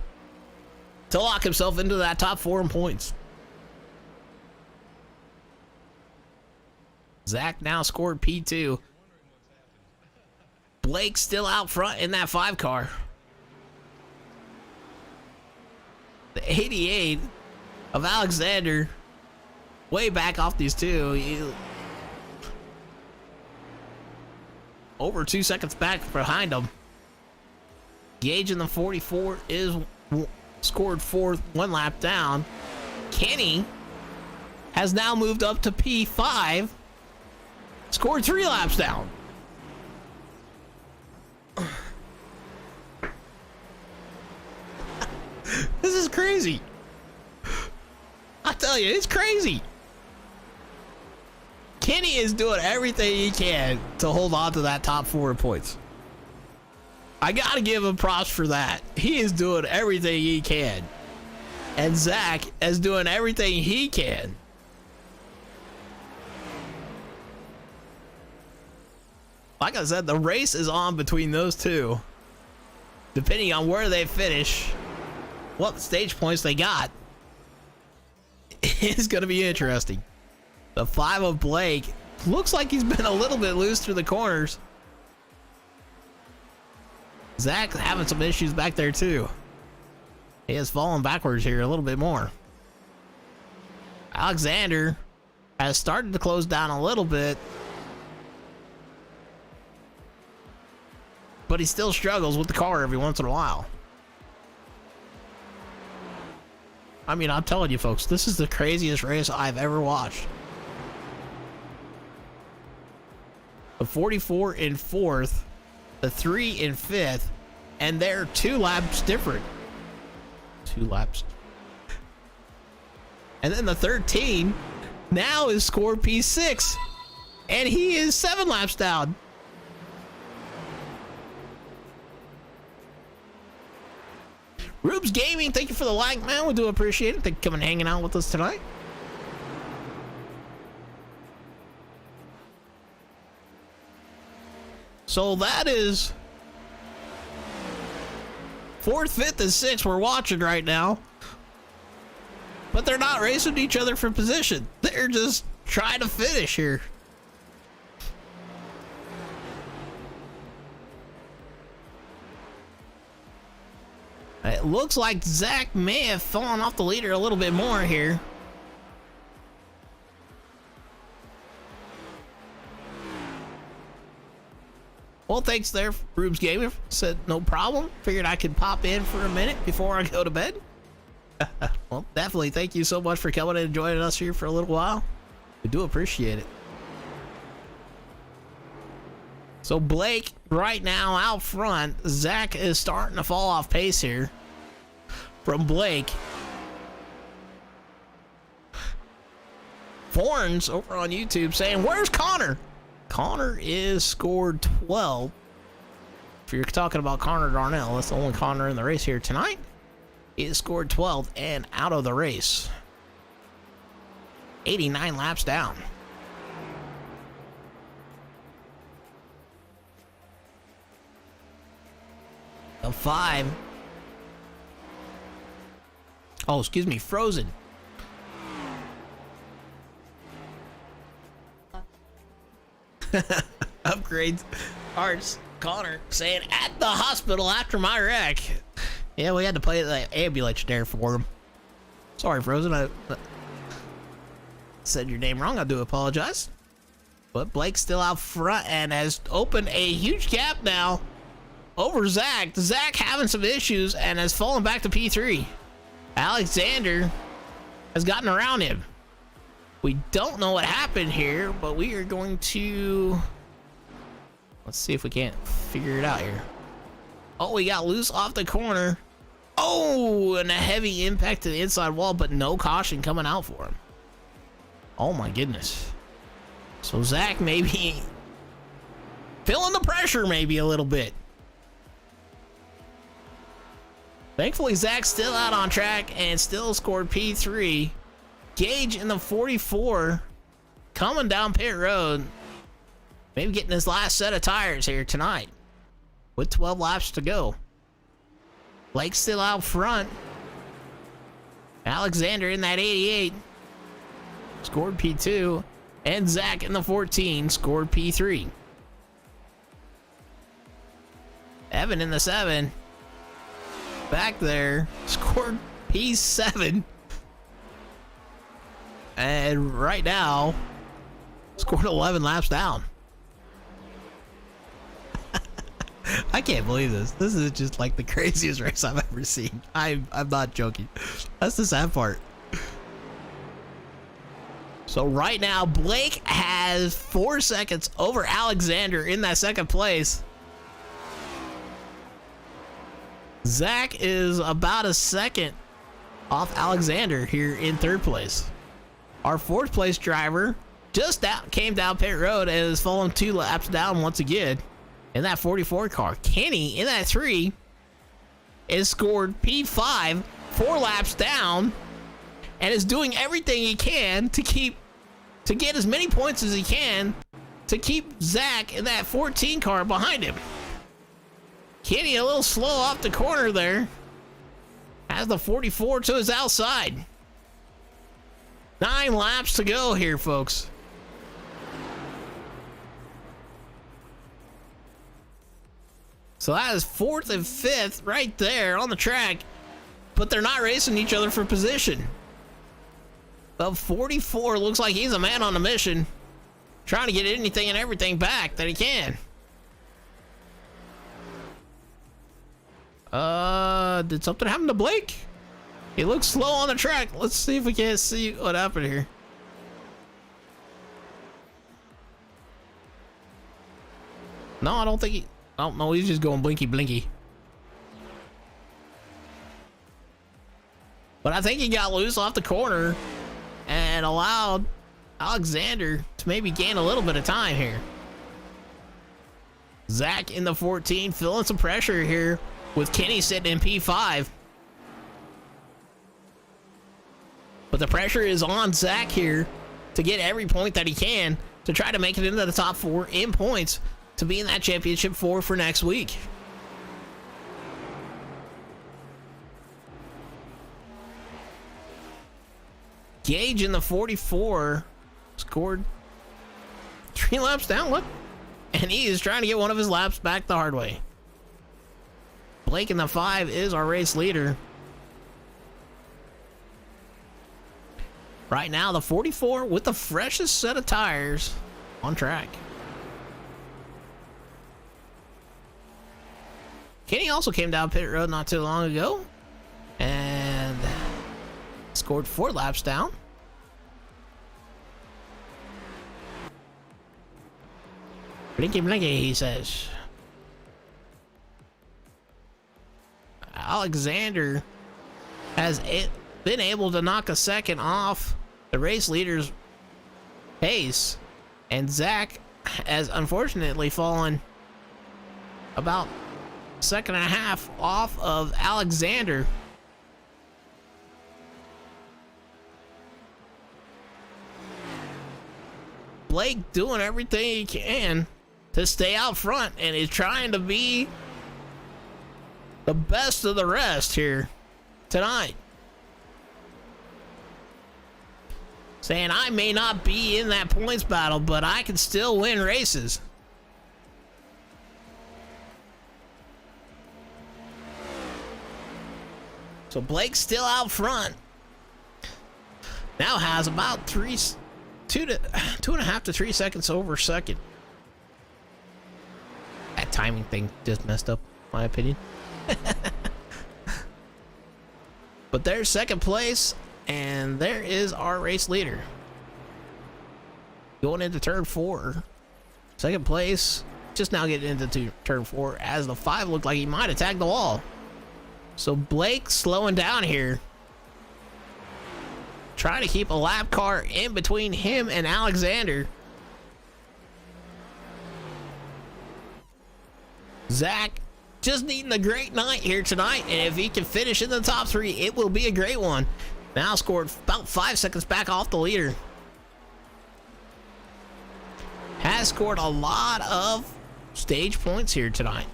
to lock himself into that top 4 in points. Zach now scored P2. Blake still out front in that 5 car. The 88 of Alexander way back off these 2. Over 2 seconds back behind him. Gage in the 44 is scored 4th, 1 lap down. Kenny has now moved up to P5, scored 3 laps down. This is crazy. I tell you, it's crazy. Kenny is doing everything he can to hold on to that top 4 points. I gotta give him props for that. He is doing everything he can. And Zach is doing everything he can. Like I said, the race is on between those 2. Depending on where they finish, what stage points they got, it's gonna be interesting. The 5 of Blake looks like he's been a little bit loose through the corners. Zach having some issues back there too. He has fallen backwards here a little bit more. Alexander has started to close down a little bit, but he still struggles with the car every once in a while. I mean, I'm telling you folks, this is the craziest race I've ever watched. The 44 in 4th, the 3 in 5th, and they're 2 laps different. 2 laps. And then the 13 now is scored P6, and he is 7 laps down. Rubes Gaming, thank you for the like, man. We do appreciate it. Thank you for coming and hanging out with us tonight. So that is 4th, 5th, and 6th we're watching right now. But they're not racing each other for position. They're just trying to finish here. It looks like Zach may have fallen off the leader a little bit more here. Well, thanks there, Rubes Gaming. Said no problem. Figured I could pop in for a minute before I go to bed. Well, definitely thank you so much for coming and joining us here for a little while. We do appreciate it. So Blake right now out front. Zach is starting to fall off pace here from Blake. Forns over on YouTube saying, where's Connor? Connor is scored 12. If you're talking about Connor Darnell, that's the only Connor in the race here tonight. He is scored 12th and out of the race. 89 laps down. The 5. Oh, excuse me, Frozen. Upgrades. Arts. Connor saying at the hospital after my wreck. Yeah, we had to play the ambulance there for him. Sorry, Frozen. I said your name wrong. I do apologize. But Blake's still out front and has opened a huge gap now over Zach. Zach having some issues and has fallen back to P3. Alexander has gotten around him. We don't know what happened here, but we are going to... Let's see if we can't figure it out here. Oh, we got loose off the corner. Oh, and a heavy impact to the inside wall, but no caution coming out for him. Oh my goodness. So Zach maybe feeling the pressure maybe a little bit. Thankfully, Zach's still out on track and still scored P3. Gage in the 44 coming down pit road. Maybe getting his last set of tires here tonight with 12 laps to go. Blake's still out front. Alexander in that 88 scored P2, and Zach in the 14 scored P3. Evan in the 7 back there scored P7, and right now scored 11 laps down. I can't believe this. This is just like the craziest race I've ever seen. I'm not joking. That's the sad part. So right now, Blake has 4 seconds over Alexander in that second place. Zach is about a second off Alexander here in third place. Our fourth place driver just came down pit road and is falling 2 laps down once again. In that 44 car, Kenny in that 3 is scored P5, 4 laps down, and is doing everything he can to get as many points as he can to keep Zach in that 14 car behind him. Kenny a little slow off the corner there. Has the 44 to his outside. 9 laps to go here, folks. So that is 4th and 5th right there on the track, but they're not racing each other for position. The 44 looks like he's a man on a mission, trying to get anything and everything back that he can. Did something happen to Blake? He looks slow on the track. Let's see if we can't see what happened here. No, I don't think he... Oh, no, he's just going blinky blinky. But I think he got loose off the corner and allowed Alexander to maybe gain a little bit of time here. Zach in the 14 feeling some pressure here with Kenny sitting in P5. But the pressure is on Zach here to get every point that he can to try to make it into the top 4 in points to be in that championship 4 for next week. Gage in the 44 scored 3 laps down. What? And he is trying to get one of his laps back the hard way. Blake in the 5 is our race leader. Right now, the 44 with the freshest set of tires on track. Kenny also came down pit road not too long ago and scored 4 laps down. Blinky blinky, he says. Alexander has been able to knock a second off the race leader's pace, and Zach has unfortunately fallen about 1.5 seconds off of Alexander. Blake doing everything he can to stay out front, and he's trying to be the best of the rest here tonight. Saying, I may not be in that points battle, but I can still win races. So Blake's still out front. Now has about 2.5 to 3 seconds over second. That timing thing just messed up, in my opinion. But there's second place, and there is our race leader. Going into turn 4. Second place, just now getting into turn 4, as the 5 looked like he might have tagged the wall. So Blake slowing down here. Trying to keep a lap car in between him and Alexander. Zach just needing a great night here tonight, and if he can finish in the top 3, it will be a great one. Now scored about 5 seconds back off the leader. Has scored a lot of stage points here tonight.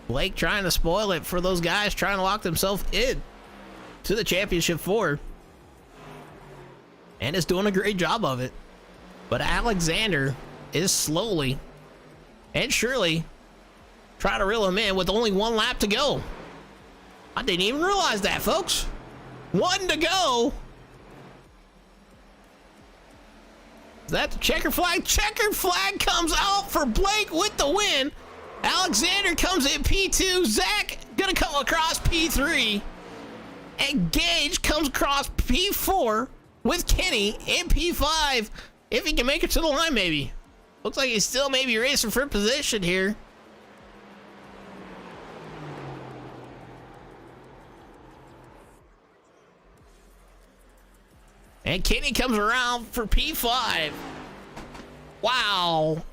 Blake trying to spoil it for those guys trying to lock themselves in to the championship 4. And is doing a great job of it. But Alexander is slowly and surely trying to reel him in with only 1 lap to go. I didn't even realize that, folks. 1 to go. Is that the checker flag? Checker flag comes out for Blake with the win. Alexander comes in P2. Zach gonna come across P3. And Gage comes across P4 with Kenny in P5. If he can make it to the line, maybe. Looks like he's still maybe racing for position here. And Kenny comes around for P5. Wow.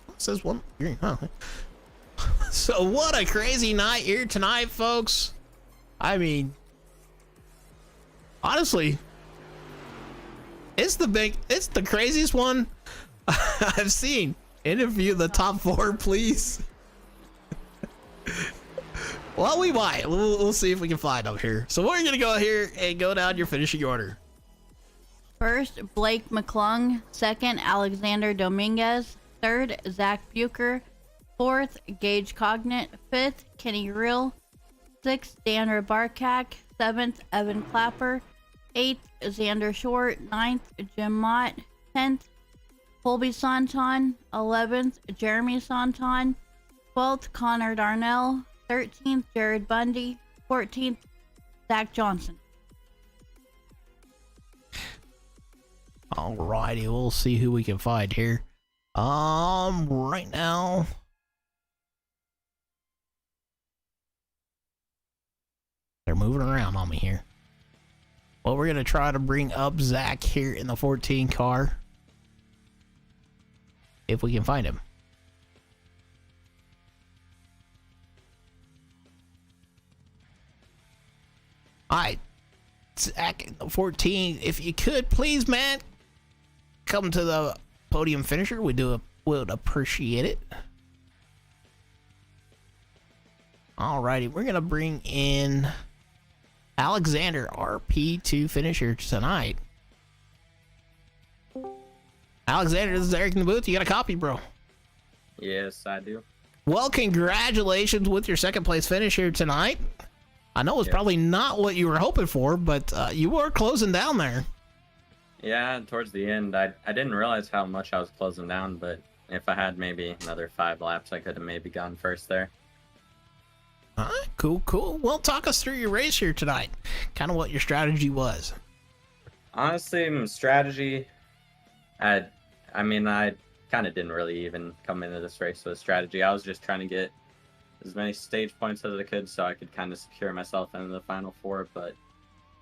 It says 1 green, huh? So what a crazy night here tonight, folks. I mean, honestly, it's the craziest one I've seen. Interview the top 4, please. Well, we might. We'll see if we can find them here. So we're gonna go here and go down your finishing order. First, Blake McClung. Second, Alexander Dominguez. Third, Zach Bucher. Fourth, Gage Cognate. Fifth, Kenny Real. Sixth, Dan Barkak. Seventh, Evan Clapper. Eighth, Xander Short. Ninth, Jim Mott. 10th, Colby Santon. 11th, Jeremy Santon. 12th, Connor Darnell. 13th, Jared Bundy. 14th, Zach Johnson. Alrighty, we'll see who we can find here. Right now, they're moving around on me here. Well, we're gonna try to bring up Zach here in the 14 car, if we can find him. Alright, Zach in the 14, if you could please, man, come to the podium finisher. Would appreciate it. Alrighty, we're gonna bring in Alexander, our P2 finisher tonight. Alexander, this is Eric in the booth. You got a copy, bro? Yes, I do. Well, congratulations with your second place finish here tonight. I know it's probably not what you were hoping for, but you were closing down there. Yeah, towards the end, I didn't realize how much I was closing down, but if I had maybe another 5 laps, I could have maybe gone first there. All right, cool. Well, talk us through your race here tonight. Kind of what your strategy was. Honestly, my strategy, I kind of didn't really even come into this race with a strategy. I was just trying to get as many stage points as I could so I could kind of secure myself into the final 4, but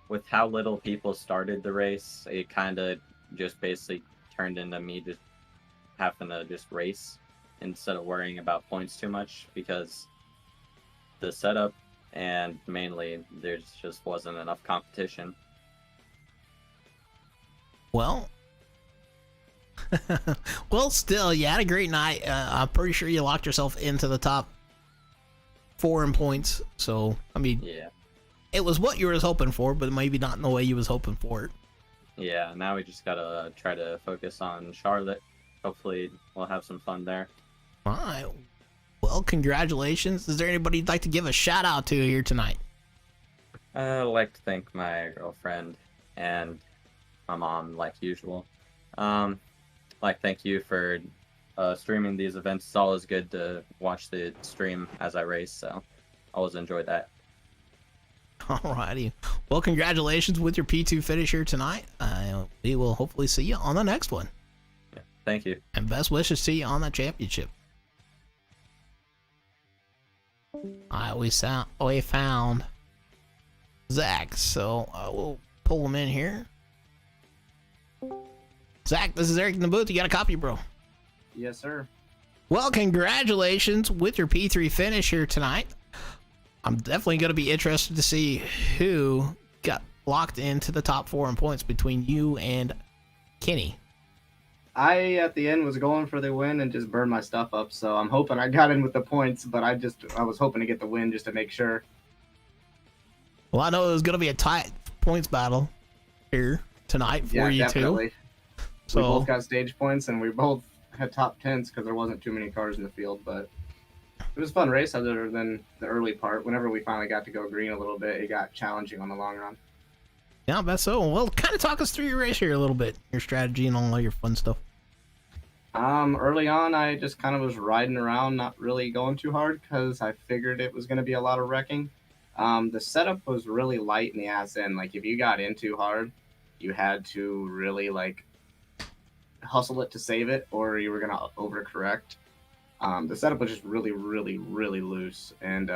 with how little people started the race, it kind of just basically turned into me just having to just race instead of worrying about points too much, because the setup and mainly there just wasn't enough competition. Well, Well, still, you had a great night. I'm pretty sure you locked yourself into the top 4 in points. So, I mean, Yeah. it was what you were hoping for, but maybe not in the way you was hoping for it. Yeah, now we just gotta try to focus on Charlotte. Hopefully, we'll have some fun there. All right. Well, congratulations. Is there anybody you'd like to give a shout out to here tonight? I'd like to thank my girlfriend and my mom, like usual. Thank you for streaming these events. It's always good to watch the stream as I race, so I always enjoy that. Alrighty. Well, congratulations with your P2 finish here tonight. We will hopefully see you on the next one. Yeah, thank you. And best wishes to you on the championship. We found Zach, so I will pull him in here. Zach, this is Eric in the booth. You got a copy, bro? Yes, sir. Well, congratulations with your P3 finish here tonight. I'm definitely going to be interested to see who got locked into the top 4 in points between you and Kenny. I, at the end, was going for the win and just burned my stuff up, so I'm hoping I got in with the points, but I was hoping to get the win just to make sure. Well, I know it was going to be a tight points battle here tonight for you definitely. two. So, we both got stage points, and we both had top 10s because there wasn't too many cars in the field, but it was a fun race other than the early part. Whenever we finally got to go green a little bit, it got challenging on the long run. yeah, I bet so. Well, kind of talk us through your race here a little bit, your strategy and all your fun stuff. Early on, I just kind of was riding around, not really going too hard because I figured it was going to be a lot of wrecking. The setup was really light in the ass end. Like, if you got in too hard, you had to really, like, hustle it to save it, or you were going to overcorrect. The setup was just really, really, really loose, and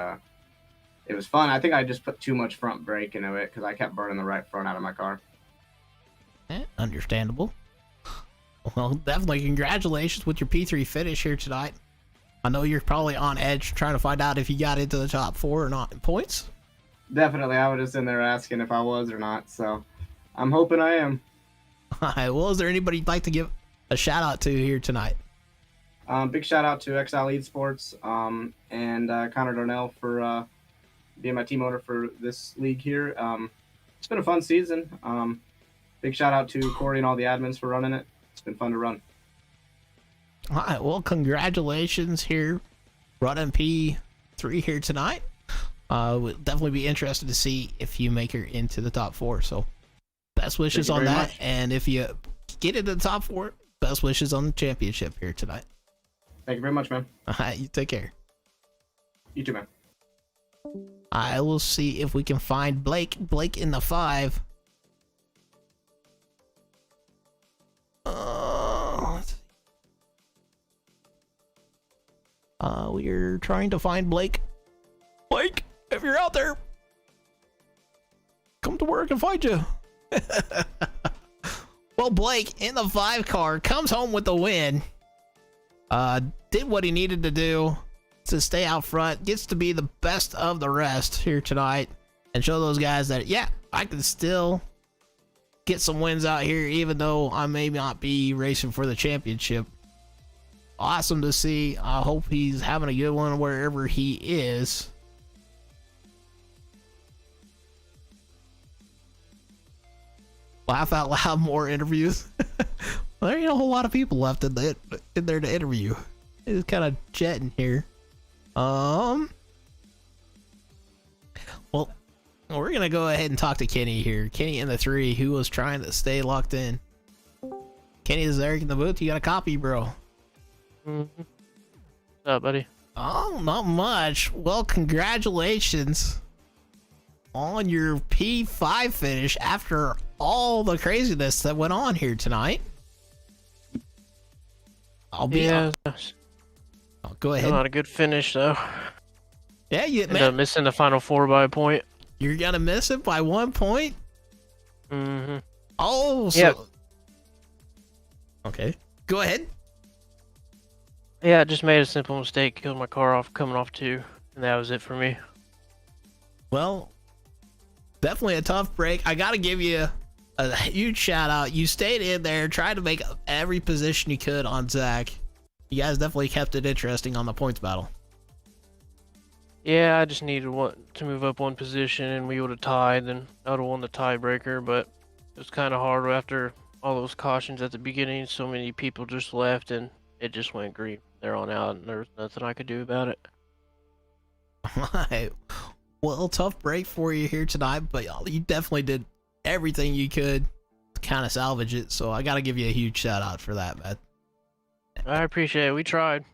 it was fun. I think I just put too much front brake into it because I kept burning the right front out of my car. Understandable. Well, definitely congratulations with your P3 finish here tonight. I know you're probably on edge trying to find out if you got into the top 4 or not in points. Definitely, I was just in there asking if I was or not, so I'm hoping I am. All right, well, is there anybody you'd like to give a shout out to here tonight? Big shout out to XL Esports and Connor Darnell for being my team owner for this league here. It's been a fun season. Big shout out to Corey and all the admins for running it. It's been fun to run. All right, well, congratulations here, running P3 here tonight. We'll definitely be interested to see if you make her into the top 4. So, best wishes on that. Much. And if you get into the top 4, best wishes on the championship here tonight. Thank you very much, man. All right, you take care. You too, man. I will see if we can find Blake. Blake in the 5. Let's see. We're trying to find Blake. Blake, if you're out there, come to work and find you. Well, Blake in the 5 car comes home with the win. Did what he needed to do to stay out front. Gets to be the best of the rest here tonight and show those guys that, yeah, I can still get some wins out here even though I may not be racing for the championship. Awesome to see. I hope he's having a good one wherever he is. Laugh out loud, more interviews. Well, there ain't a whole lot of people left in there to interview. It's kind of jetting here. Well, we're gonna go ahead and talk to Kenny here. Kenny in the 3, who was trying to stay locked in. Kenny, is Eric in the booth? You got a copy, bro? What's up, buddy? Oh, not much. Well, congratulations on your P5 finish after all the craziness that went on here tonight. I'll be. Yeah, Oh, go ahead. not a good finish though. Yeah, you Ended up missing the final 4 by a point. You're gonna miss it by 1 point. Mm-hmm. Oh, so. Yep. Okay, go ahead. Yeah, I just made a simple mistake, killed my car off coming off 2, and that was it for me. Well, definitely a tough break. I gotta give you a huge shout out. You stayed in there, tried to make every position you could on Zach. You guys definitely kept it interesting on the points battle. Yeah, I just needed to move up one position, and we would have tied. Then I would have won the tiebreaker, but it was kind of hard after all those cautions at the beginning. So many people just left, and it just went green there on out, and there was nothing I could do about it. Alright. Well, tough break for you here tonight, but you definitely did everything you could to kind of salvage it. So I got to give you a huge shout out for that, man. I appreciate it. We tried.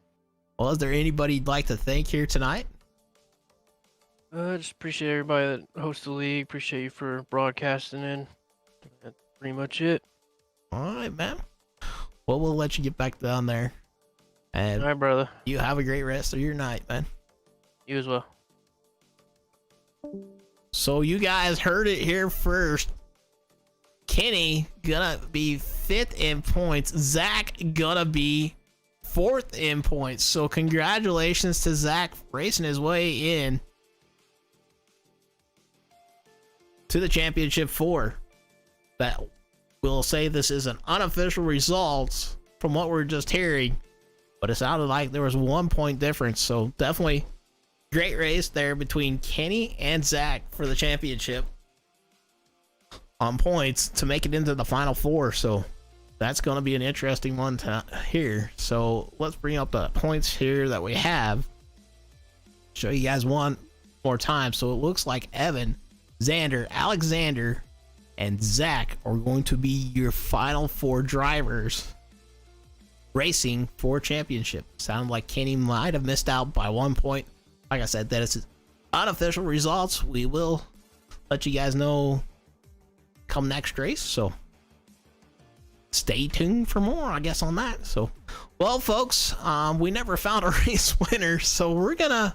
Well, is there anybody you'd like to thank here tonight? Just appreciate everybody that hosts the league. Appreciate you for broadcasting in. That's pretty much it. Alright, man. Well, we'll let you get back down there. And All right, brother. you have a great rest of your night, man. You as well. So you guys heard it here first. Kenny gonna be 5th in points. Zach gonna be 4th in points. So congratulations to Zach racing his way in to the championship 4. That will say this is an unofficial result from what we're just hearing, but it sounded like there was 1 point difference. So definitely great race there between Kenny and Zach for the championship on points to make it into the final 4. So that's going to be an interesting one to hear. So let's bring up the points here that we have. Show you guys one more time. So it looks like Evan, Xander, Alexander, and Zach are going to be your final 4 drivers racing for championship. Sounded like Kenny might have missed out by 1 point. Like I said, that is unofficial results. We will let you guys know come next race. So stay tuned for more, I guess, on that. So, well, folks, we never found a race winner, so we're gonna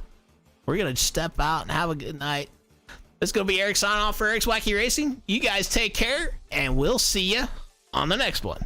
step out and have a good night. It's gonna be Eric signing off for Eric's Wacky Racing. You guys take care, and we'll see you on the next one.